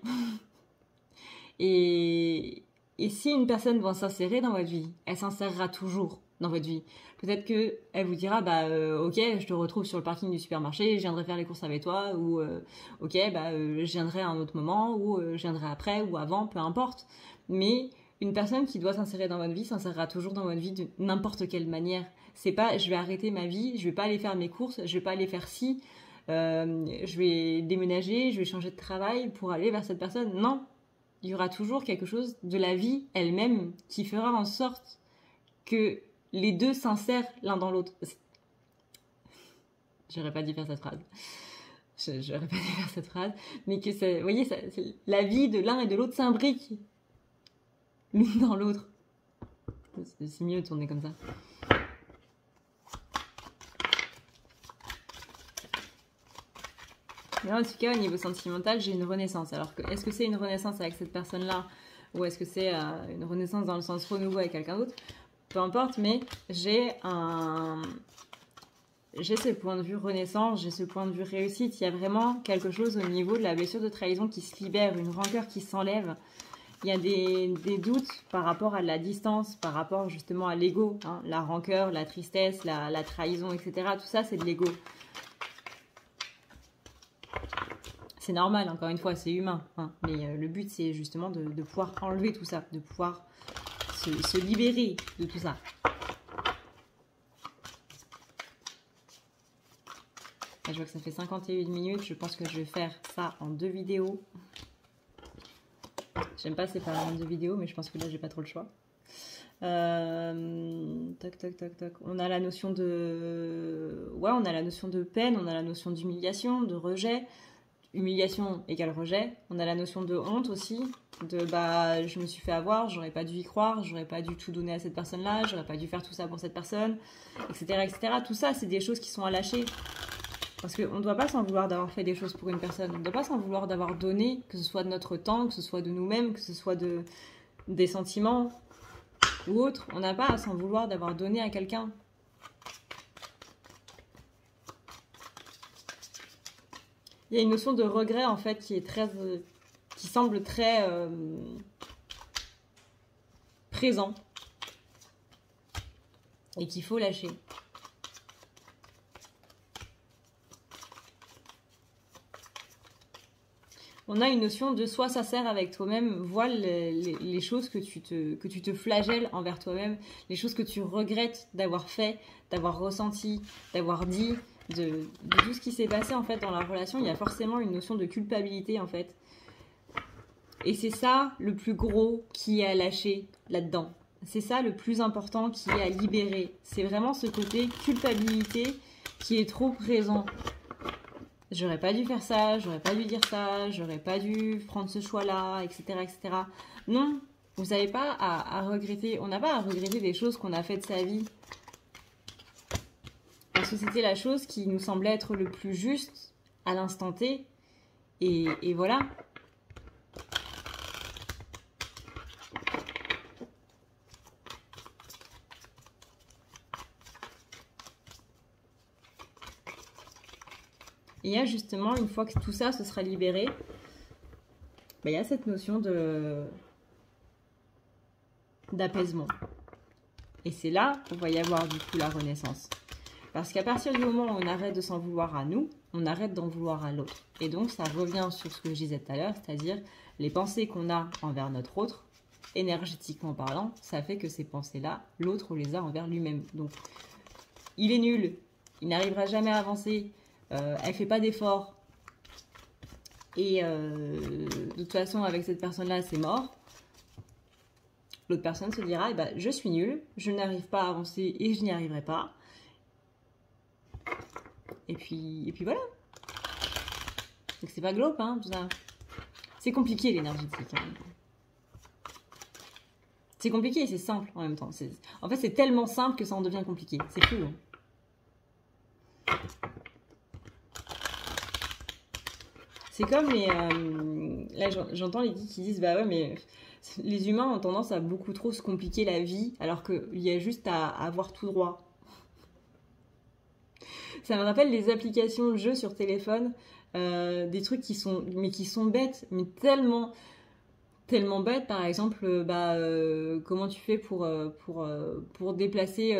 Et si une personne va s'insérer dans votre vie, elle s'insérera toujours. dans votre vie. Peut-être qu'elle vous dira, ok, je te retrouve sur le parking du supermarché, je viendrai faire les courses avec toi, ou ok, je viendrai à un autre moment, ou je viendrai après, ou avant, peu importe. Mais une personne qui doit s'insérer dans votre vie s'insérera toujours dans votre vie de n'importe quelle manière. C'est pas, je vais arrêter ma vie, je vais pas aller faire mes courses, je vais pas aller faire ci, je vais déménager, je vais changer de travail pour aller vers cette personne. Non, il y aura toujours quelque chose de la vie elle-même qui fera en sorte que les deux s'insèrent l'un dans l'autre. J'aurais pas dû faire cette phrase. J'aurais pas dû faire cette phrase. Mais que ça, vous voyez, la vie de l'un et de l'autre s'imbrique l'une dans l'autre. C'est mieux de tourner comme ça. Mais en tout cas, au niveau sentimental, j'ai une renaissance. Alors, est-ce que c'est une renaissance avec cette personne-là ou est-ce que c'est une renaissance dans le sens renouveau avec quelqu'un d'autre? Peu importe, mais j'ai ce point de vue renaissance, j'ai ce point de vue réussite. Il y a vraiment quelque chose au niveau de la blessure de trahison qui se libère, une rancœur qui s'enlève. Il y a des doutes par rapport à la distance, par rapport justement à l'ego. Hein, la rancœur, la tristesse, la trahison, etc. Tout ça, c'est de l'ego. C'est normal, encore une fois, c'est humain. Hein, mais le but, c'est justement de pouvoir enlever tout ça, de pouvoir se libérer de tout ça. Et je vois que ça fait 51 minutes. Je pense que je vais faire ça en 2 vidéos. J'aime pas séparer en 2 vidéos, mais je pense que là, j'ai pas trop le choix. Tac, tac, tac, tac. On a la notion de... Ouais, on a la notion de peine, on a la notion d'humiliation, de rejet. Humiliation égale rejet. On a la notion de honte aussi. De je me suis fait avoir, j'aurais pas dû y croire, j'aurais pas dû tout donner à cette personne-là, j'aurais pas dû faire tout ça pour cette personne, etc., etc. Tout ça, c'est des choses qui sont à lâcher. Parce qu'on ne doit pas s'en vouloir d'avoir fait des choses pour une personne. On ne doit pas s'en vouloir d'avoir donné, que ce soit de notre temps, que ce soit de nous-mêmes, que ce soit des sentiments ou autres. On n'a pas à s'en vouloir d'avoir donné à quelqu'un. Il y a une notion de regret en fait qui semble très présent et qu'il faut lâcher. On a une notion de soit sincère avec toi-même, vois les choses que tu te flagelles envers toi-même, les choses que tu regrettes d'avoir fait, d'avoir ressenti, d'avoir dit, de tout ce qui s'est passé en fait dans la relation. Il y a forcément une notion de culpabilité en fait. Et c'est ça le plus gros qui est à lâcher là-dedans. C'est ça le plus important qui est à libérer. C'est vraiment ce côté culpabilité qui est trop présent. J'aurais pas dû faire ça, j'aurais pas dû dire ça, j'aurais pas dû prendre ce choix-là, etc., etc. Non, vous n'avez pas à regretter. On n'a pas à regretter des choses qu'on a faites de sa vie. Parce que c'était la chose qui nous semblait être le plus juste à l'instant T. Et voilà. Et il y a justement, une fois que tout ça se sera libéré, il y a cette notion d'apaisement. Et c'est là qu'on va y avoir du coup la renaissance. Parce qu'à partir du moment où on arrête de s'en vouloir à nous, on arrête d'en vouloir à l'autre. Et donc ça revient sur ce que je disais tout à l'heure, c'est-à-dire les pensées qu'on a envers notre autre, énergétiquement parlant, ça fait que ces pensées-là, l'autre les a envers lui-même. Donc il est nul, il n'arrivera jamais à avancer, elle fait pas d'efforts, et de toute façon avec cette personne-là c'est mort. L'autre personne se dira, je suis nulle, je n'arrive pas à avancer et je n'y arriverai pas. Et puis voilà. Donc c'est pas glauque, hein, tout ça. C'est compliqué l'énergétique. Hein. C'est compliqué et c'est simple en même temps. En fait, c'est tellement simple que ça en devient compliqué. C'est fou. Hein. C'est comme les... là, j'entends les geeks qui disent, ouais, mais les humains ont tendance à beaucoup trop se compliquer la vie, alors qu'il y a juste à avoir tout droit. Ça me rappelle les applications de jeux sur téléphone, des trucs qui sont bêtes, mais tellement bête, par exemple, comment tu fais pour déplacer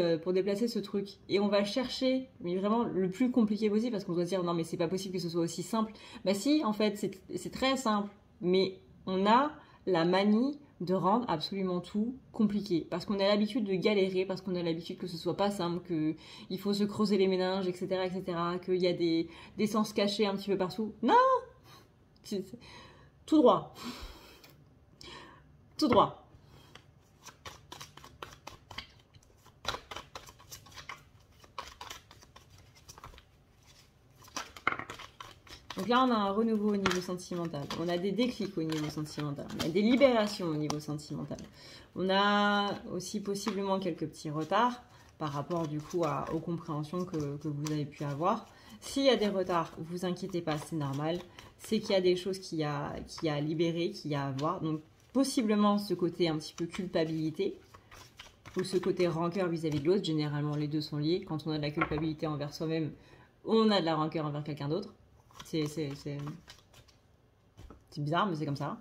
ce truc? Et on va chercher, mais vraiment le plus compliqué possible, parce qu'on doit se dire non, mais c'est pas possible que ce soit aussi simple. Bah si, en fait, c'est très simple, mais on a la manie de rendre absolument tout compliqué, parce qu'on a l'habitude de galérer, parce qu'on a l'habitude que ce soit pas simple, que il faut se creuser les méninges, etc., etc., qu'il y a des sens cachés un petit peu partout. Non, c'est tout droit. Tout droit. Donc là, on a un renouveau au niveau sentimental. On a des déclics au niveau sentimental. On a des libérations au niveau sentimental. On a aussi possiblement quelques petits retards par rapport du coup aux compréhensions que vous avez pu avoir. S'il y a des retards, vous inquiétez pas, c'est normal. C'est qu'il y a des choses qu'il y a à libérer, qu'il y a à voir. Donc possiblement ce côté un petit peu culpabilité ou ce côté rancœur vis-à-vis de l'autre. Généralement, les deux sont liés. Quand on a de la culpabilité envers soi-même, on a de la rancœur envers quelqu'un d'autre. C'est bizarre, mais c'est comme ça.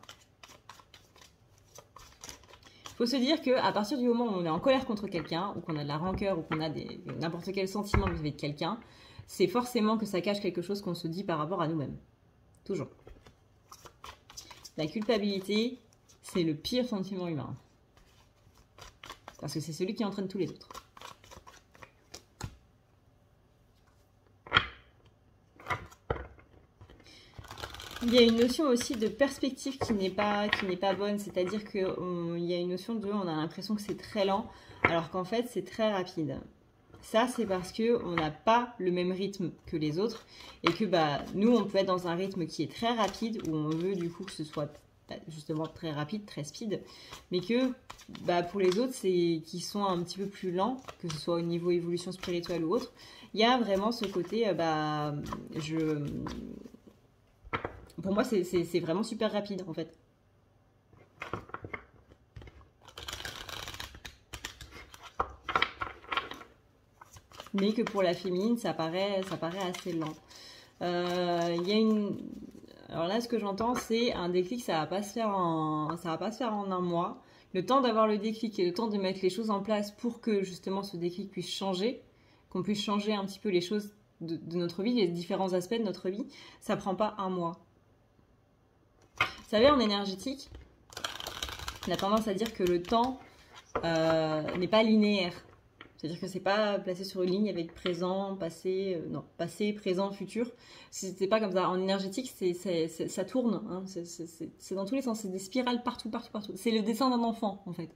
Il faut se dire qu'à partir du moment où on est en colère contre quelqu'un, ou qu'on a de la rancœur, ou qu'on a n'importe quel sentiment vis-à-vis de quelqu'un, c'est forcément que ça cache quelque chose qu'on se dit par rapport à nous-mêmes. Toujours. La culpabilité, c'est le pire sentiment humain. Parce que c'est celui qui entraîne tous les autres. Il y a une notion aussi de perspective qui n'est pas bonne, c'est-à-dire qu'il y a une notion de on a l'impression que c'est très lent, alors qu'en fait c'est très rapide. Ça, c'est parce qu'on n'a pas le même rythme que les autres, et que nous, on peut être dans un rythme qui est très rapide, où on veut du coup que ce soit justement très rapide, très speed, mais que pour les autres, c'est qui sont un petit peu plus lents, que ce soit au niveau évolution spirituelle ou autre, il y a vraiment ce côté, pour moi, c'est vraiment super rapide, en fait. Mais que pour la féminine, ça paraît assez lent. Il y a une... Alors là, ce que j'entends, c'est un déclic, ça va pas se faire en un mois. Le temps d'avoir le déclic et le temps de mettre les choses en place pour que justement ce déclic puisse changer, qu'on puisse changer un petit peu les choses de notre vie, les différents aspects de notre vie, ça prend pas un mois. Vous savez, en énergétique, on a tendance à dire que le temps n'est pas linéaire. C'est-à-dire que c'est pas placé sur une ligne avec présent, passé, passé, présent, futur. C'est pas comme ça. En énergétique, ça tourne. Hein. C'est dans tous les sens. C'est des spirales partout, partout, partout. C'est le dessin d'un enfant, en fait.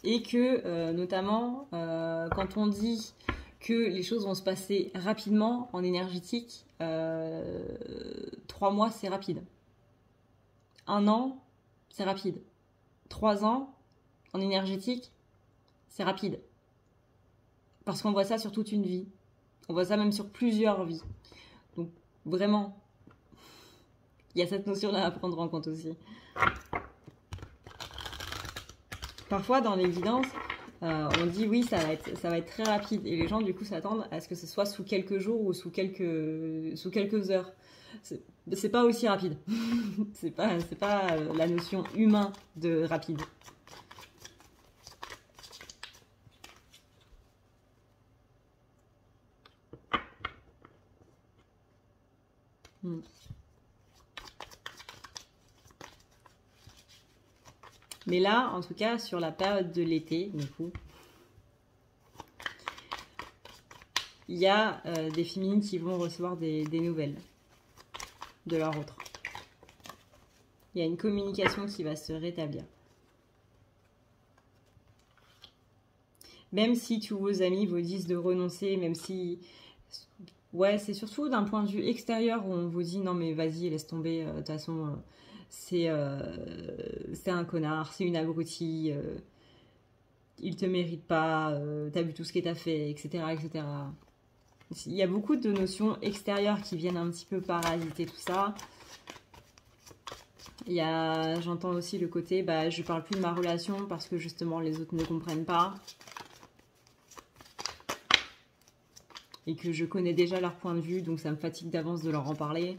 Et que, notamment, quand on dit que les choses vont se passer rapidement en énergétique, 3 mois, c'est rapide. 1 an, c'est rapide. 3 ans, en énergétique, c'est rapide. Parce qu'on voit ça sur toute une vie. On voit ça même sur plusieurs vies. Donc, vraiment, il y a cette notion-là à prendre en compte aussi. Parfois, dans l'évidence, on dit oui, ça va être très rapide. Et les gens, du coup, s'attendent à ce que ce soit sous quelques jours ou sous quelques heures. C'est pas aussi rapide. c'est pas la notion humaine de rapide. Mais là, en tout cas, sur la période de l'été, du coup, il y a des féminines qui vont recevoir des nouvelles de leur autre. Il y a une communication qui va se rétablir. Même si tous vos amis vous disent de renoncer, même si... Ouais, c'est surtout d'un point de vue extérieur où on vous dit non mais vas-y, laisse tomber, de toute façon, c'est un connard, c'est une abrutie, il te mérite pas, t'as vu tout ce qu'il t'a fait, etc., etc. Il y a beaucoup de notions extérieures qui viennent un petit peu parasiter tout ça. J'entends aussi le côté, je parle plus de ma relation parce que justement les autres ne comprennent pas. Et que je connais déjà leur point de vue, donc ça me fatigue d'avance de leur en parler.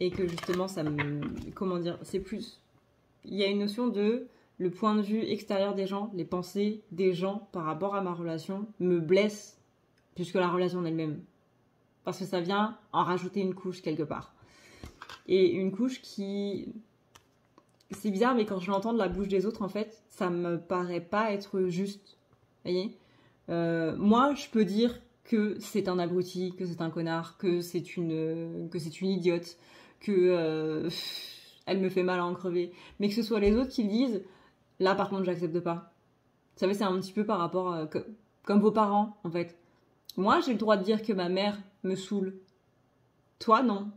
et que justement ça me... Comment dire? C'est plus... Il y a une notion de le point de vue extérieur des gens, les pensées des gens par rapport à ma relation me blessent plus que la relation en elle-même. Parce que ça vient en rajouter une couche quelque part. Et une couche qui... C'est bizarre, mais quand je l'entends de la bouche des autres, en fait, ça me paraît pas être juste. Vous voyez? Moi, je peux dire que c'est un abruti, que c'est un connard, que c'est une idiote, que elle me fait mal à en crever. Mais que ce soit les autres qui le disent, là, par contre, j'accepte pas. Vous savez, c'est un petit peu par rapport à... Comme vos parents, en fait. Moi, j'ai le droit de dire que ma mère me saoule. Toi, non.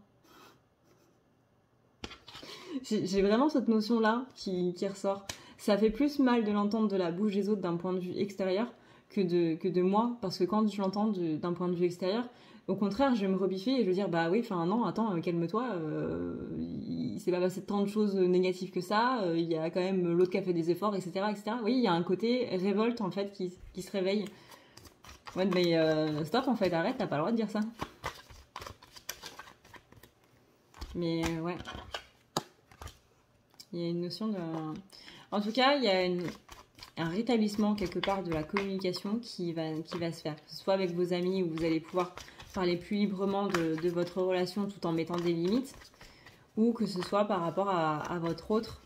J'ai vraiment cette notion-là qui ressort. Ça fait plus mal de l'entendre de la bouche des autres d'un point de vue extérieur que de moi. Parce que quand je l'entends d'un point de vue extérieur, au contraire, je vais me rebiffer et je vais dire, bah oui, enfin non, attends, calme-toi. Il s'est pas passé tant de choses négatives que ça. Il y a quand même l'autre qui a fait des efforts, etc., etc. Oui, il y a un côté révolte, en fait, qui se réveille. Ouais, mais stop, en fait, arrête, t'as pas le droit de dire ça. Mais ouais. Il y a une notion de... En tout cas, il y a un rétablissement quelque part de la communication qui va se faire. Que ce soit avec vos amis où vous allez pouvoir parler plus librement de votre relation tout en mettant des limites. Ou que ce soit par rapport à votre autre.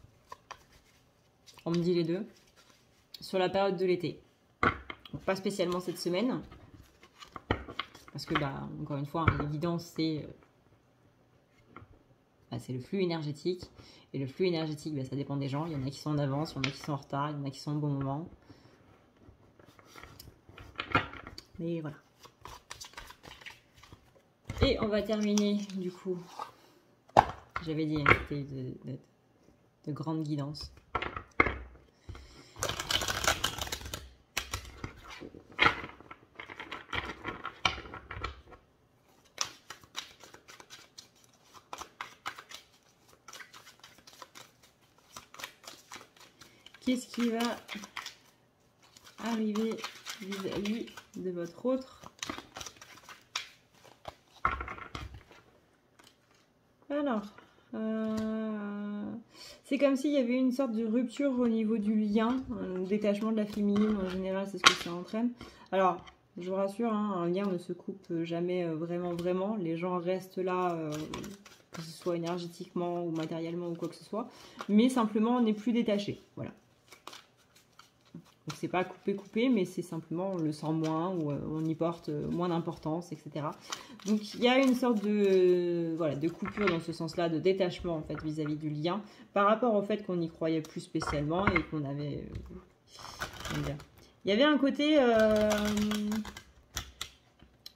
On me dit les deux. Sur la période de l'été. Donc, pas spécialement cette semaine. Parce que, bah, encore une fois, l'évidence, c'est le flux énergétique. Et le flux énergétique, bah, ça dépend des gens. Il y en a qui sont en avance, il y en a qui sont en retard, il y en a qui sont au bon moment. Mais voilà. Et on va terminer, du coup. J'avais dit, c'était de grande guidance. Qu'est-ce qui va arriver vis-à-vis de votre autre? Alors, c'est comme s'il y avait une sorte de rupture au niveau du lien, un détachement de la féminine en général, c'est ce que ça entraîne. Alors, je vous rassure, hein, un lien ne se coupe jamais vraiment. Les gens restent là, que ce soit énergétiquement ou matériellement ou quoi que ce soit, mais simplement on n'est plus détaché. Voilà. Donc c'est pas couper, mais c'est simplement on le sent moins ou on y porte moins d'importance, etc. Donc il y a une sorte de coupure dans ce sens-là, de détachement en fait vis-à-vis du lien, par rapport au fait qu'on n'y croyait plus spécialement et qu'on avait... il y avait un côté...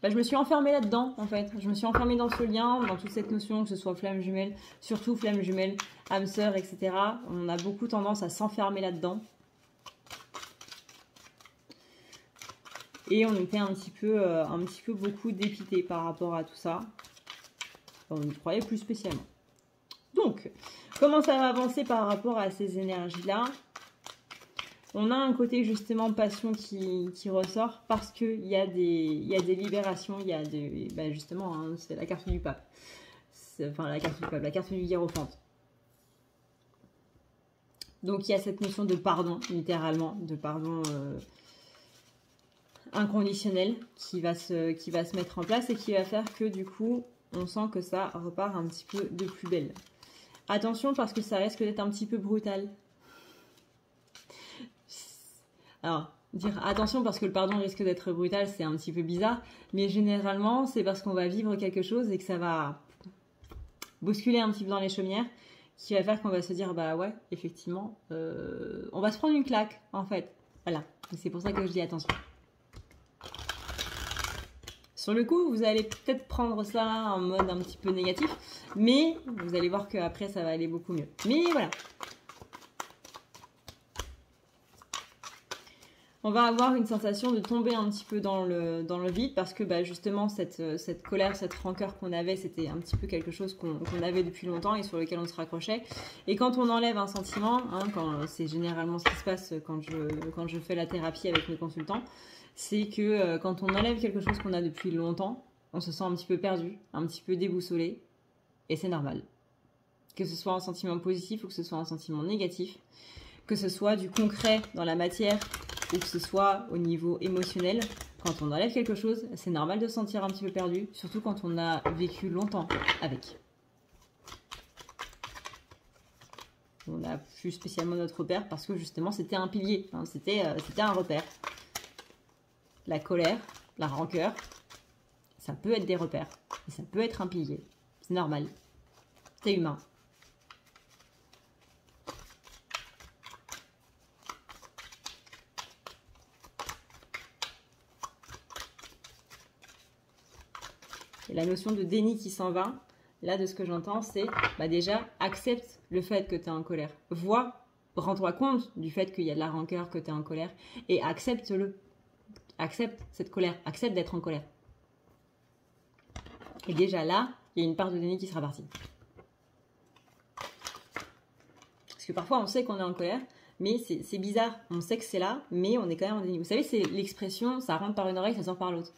je me suis enfermée là-dedans en fait. Je me suis enfermée dans ce lien, dans toute cette notion, que ce soit flamme jumelle, surtout flamme jumelle, âme sœur, etc. On a beaucoup tendance à s'enfermer là-dedans. Et on était un petit peu beaucoup dépité par rapport à tout ça. On n'y croyait plus spécialement. Donc, comment ça va avancer par rapport à ces énergies-là? On a un côté justement passion qui ressort parce qu'il y a des libérations, il y a des... justement, hein, c'est la carte du pape. Enfin, la carte du pape, la carte du hiérophante. Donc, il y a cette notion de pardon, littéralement, de pardon... inconditionnel qui va se mettre en place et qui va faire que du coup on sent que ça repart un petit peu de plus belle. Attention parce que ça risque d'être un petit peu brutal. Alors dire attention parce que le pardon risque d'être brutal, c'est un petit peu bizarre, mais généralement c'est parce qu'on va vivre quelque chose et que ça va bousculer un petit peu dans les chaumières, qui va faire qu'on va se dire bah ouais effectivement on va se prendre une claque en fait. Voilà, c'est pour ça que je dis attention. Sur le coup, vous allez peut-être prendre ça en mode un petit peu négatif, mais vous allez voir qu'après, ça va aller beaucoup mieux. Mais voilà. On va avoir une sensation de tomber un petit peu dans le vide parce que justement, cette colère, cette rancœur qu'on avait, c'était un petit peu quelque chose qu'on avait depuis longtemps et sur lequel on se raccrochait. Et quand on enlève un sentiment, hein, c'est généralement ce qui se passe quand je fais la thérapie avec mes consultants, c'est que quand on enlève quelque chose qu'on a depuis longtemps, on se sent un petit peu perdu, un petit peu déboussolé, et c'est normal. que ce soit un sentiment positif ou que ce soit un sentiment négatif, que ce soit du concret dans la matière ou que ce soit au niveau émotionnel. Quand on enlève quelque chose, c'est normal de se sentir un petit peu perdu, surtout quand on a vécu longtemps avec. On n'a plus spécialement notre repère parce que justement c'était un pilier, hein, c'était un repère. La colère, la rancœur, ça peut être des repères et ça peut être un pilier. C'est normal, c'est humain. Et la notion de déni qui s'en va, là de ce que j'entends, c'est déjà accepte le fait que tu es en colère. Rends-toi compte du fait qu'il y a de la rancœur, que tu es en colère et accepte-le. Accepte cette colère, accepte d'être en colère. Et déjà là, il y a une part de déni qui sera partie. Parce que parfois on sait qu'on est en colère, mais c'est bizarre. On sait que c'est là, mais on est quand même en déni. Vous savez, c'est l'expression, ça rentre par une oreille, ça sort par l'autre.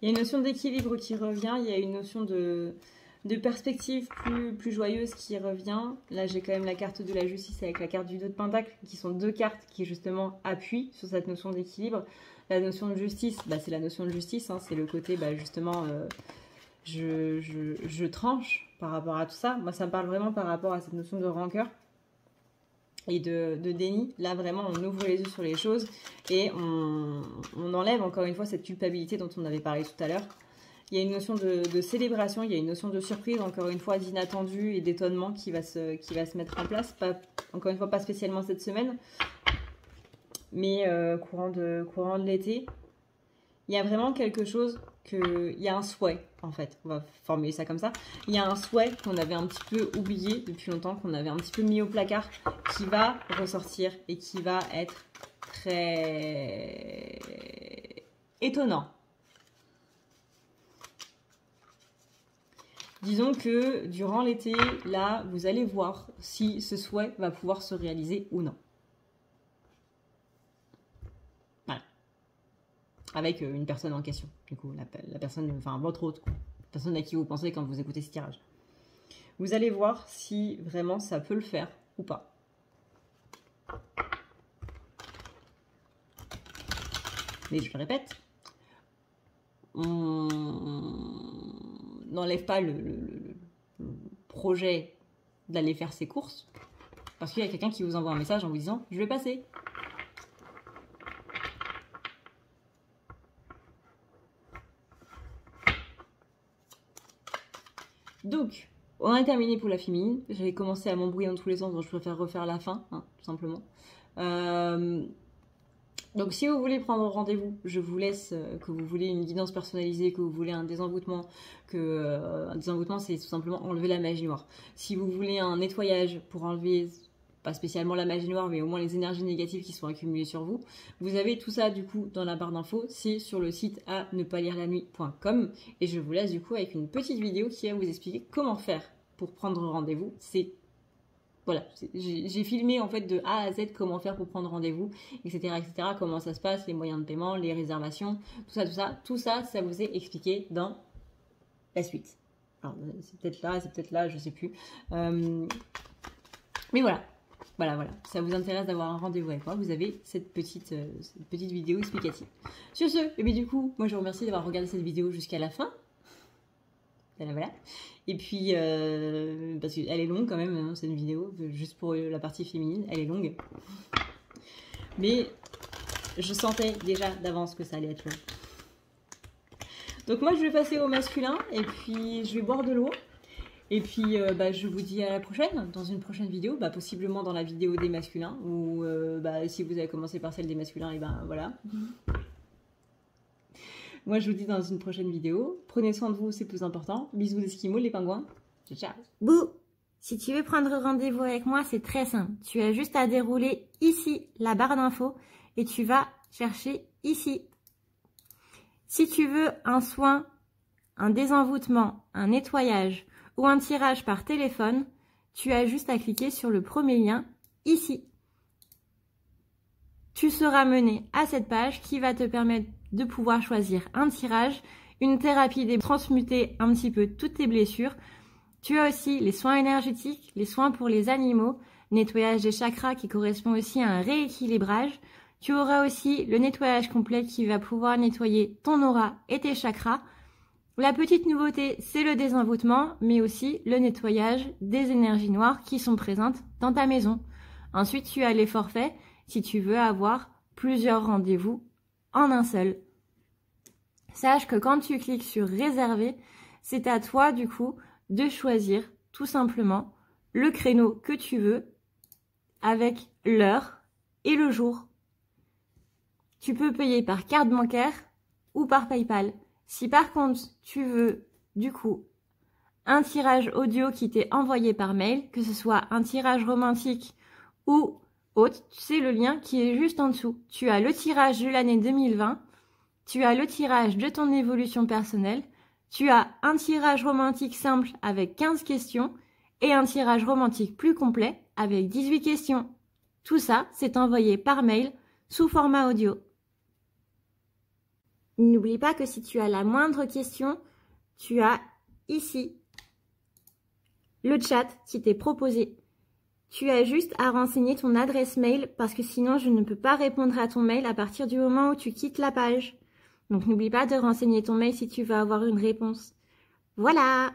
Il y a une notion d'équilibre qui revient, il y a une notion de perspective plus joyeuse qui revient. Là, j'ai quand même la carte de la justice avec la carte du 2 de Pentacle, qui sont deux cartes qui justement appuient sur cette notion d'équilibre. La notion de justice, c'est la notion de justice, hein, c'est le côté justement, je tranche par rapport à tout ça. Moi, ça me parle vraiment par rapport à cette notion de rancœur et de déni. Là, vraiment, on ouvre les yeux sur les choses et on enlève encore une fois cette culpabilité dont on avait parlé tout à l'heure. Il y a une notion de célébration, il y a une notion de surprise, encore une fois, d'inattendu et d'étonnement qui va se mettre en place. Encore une fois, pas spécialement cette semaine, mais courant de l'été. Il y a vraiment quelque chose il y a un souhait, en fait, on va formuler ça comme ça. Il y a un souhait qu'on avait un petit peu oublié depuis longtemps, qu'on avait un petit peu mis au placard, qui va ressortir et qui va être très étonnant. Disons que durant l'été, là, vous allez voir si ce souhait va pouvoir se réaliser ou non. Voilà. Avec une personne en question, du coup, la personne, enfin votre autre, la personne à qui vous pensez quand vous écoutez ce tirage. Vous allez voir si vraiment ça peut le faire ou pas. Mais je le répète, on n'enlève pas le projet d'aller faire ses courses parce qu'il y a quelqu'un qui vous envoie un message en vous disant « je vais passer ». Donc, on a terminé pour la féminine. J'avais commencé à m'embrouiller dans tous les sens, donc je préfère refaire la fin, hein, tout simplement. Donc, si vous voulez prendre rendez-vous, je vous laisse, que vous voulez une guidance personnalisée, que vous voulez un désenvoûtement, un désenvoûtement, c'est tout simplement enlever la magie noire. Si vous voulez un nettoyage pour enlever, pas spécialement la magie noire, mais au moins les énergies négatives qui sont accumulées sur vous, vous avez tout ça, du coup, dans la barre d'infos. C'est sur le site à nepaslirelannuit.com. Et je vous laisse, du coup, avec une petite vidéo qui va vous expliquer comment faire pour prendre rendez-vous. Voilà, j'ai filmé en fait de A à Z comment faire pour prendre rendez-vous, etc., etc., comment ça se passe, les moyens de paiement, les réservations, tout ça, ça vous est expliqué dans la suite. Alors, c'est peut-être là, je sais plus. Mais voilà, ça vous intéresse d'avoir un rendez-vous avec moi, vous avez cette petite vidéo explicative. Sur ce, et bien du coup, moi je vous remercie d'avoir regardé cette vidéo jusqu'à la fin. Voilà. Et puis, parce qu'elle est longue quand même, hein, cette vidéo, juste pour la partie féminine, elle est longue. Mais je sentais déjà d'avance que ça allait être long. Donc moi, je vais passer au masculin, et puis je vais boire de l'eau. Et puis, je vous dis à la prochaine, dans une prochaine vidéo, possiblement dans la vidéo des masculins, ou si vous avez commencé par celle des masculins, et voilà. Moi, je vous dis dans une prochaine vidéo. Prenez soin de vous, c'est plus important. Bisous d'Esquimaux, les pingouins. Ciao, ciao. Bouh! Si tu veux prendre rendez-vous avec moi, c'est très simple. Tu as juste à dérouler ici la barre d'infos et tu vas chercher ici. Si tu veux un soin un désenvoûtement, un nettoyage ou un tirage par téléphone, tu as juste à cliquer sur le premier lien ici. Tu seras mené à cette page qui va te permettre de pouvoir choisir un tirage, une thérapie de transmuter un petit peu toutes tes blessures. Tu as aussi les soins énergétiques, les soins pour les animaux, nettoyage des chakras qui correspond aussi à un rééquilibrage. Tu auras aussi le nettoyage complet qui va pouvoir nettoyer ton aura et tes chakras. La petite nouveauté, c'est le désenvoûtement, mais aussi le nettoyage des énergies noires qui sont présentes dans ta maison. Ensuite, tu as les forfaits si tu veux avoir plusieurs rendez-vous en un seul. Sache que quand tu cliques sur réserver, c'est à toi du coup de choisir tout simplement le créneau que tu veux avec l'heure et le jour. Tu peux payer par carte bancaire ou par PayPal. Si par contre tu veux du coup un tirage audio qui t'est envoyé par mail, que ce soit un tirage romantique ou autre, c'est le lien qui est juste en dessous. Tu as le tirage de l'année 2020, tu as le tirage de ton évolution personnelle, tu as un tirage romantique simple avec 15 questions et un tirage romantique plus complet avec 18 questions. Tout ça, c'est envoyé par mail sous format audio. N'oublie pas que si tu as la moindre question, tu as ici le chat qui t'est proposé. Tu as juste à renseigner ton adresse mail parce que sinon je ne peux pas répondre à ton mail à partir du moment où tu quittes la page. Donc n'oublie pas de renseigner ton mail si tu veux avoir une réponse. Voilà!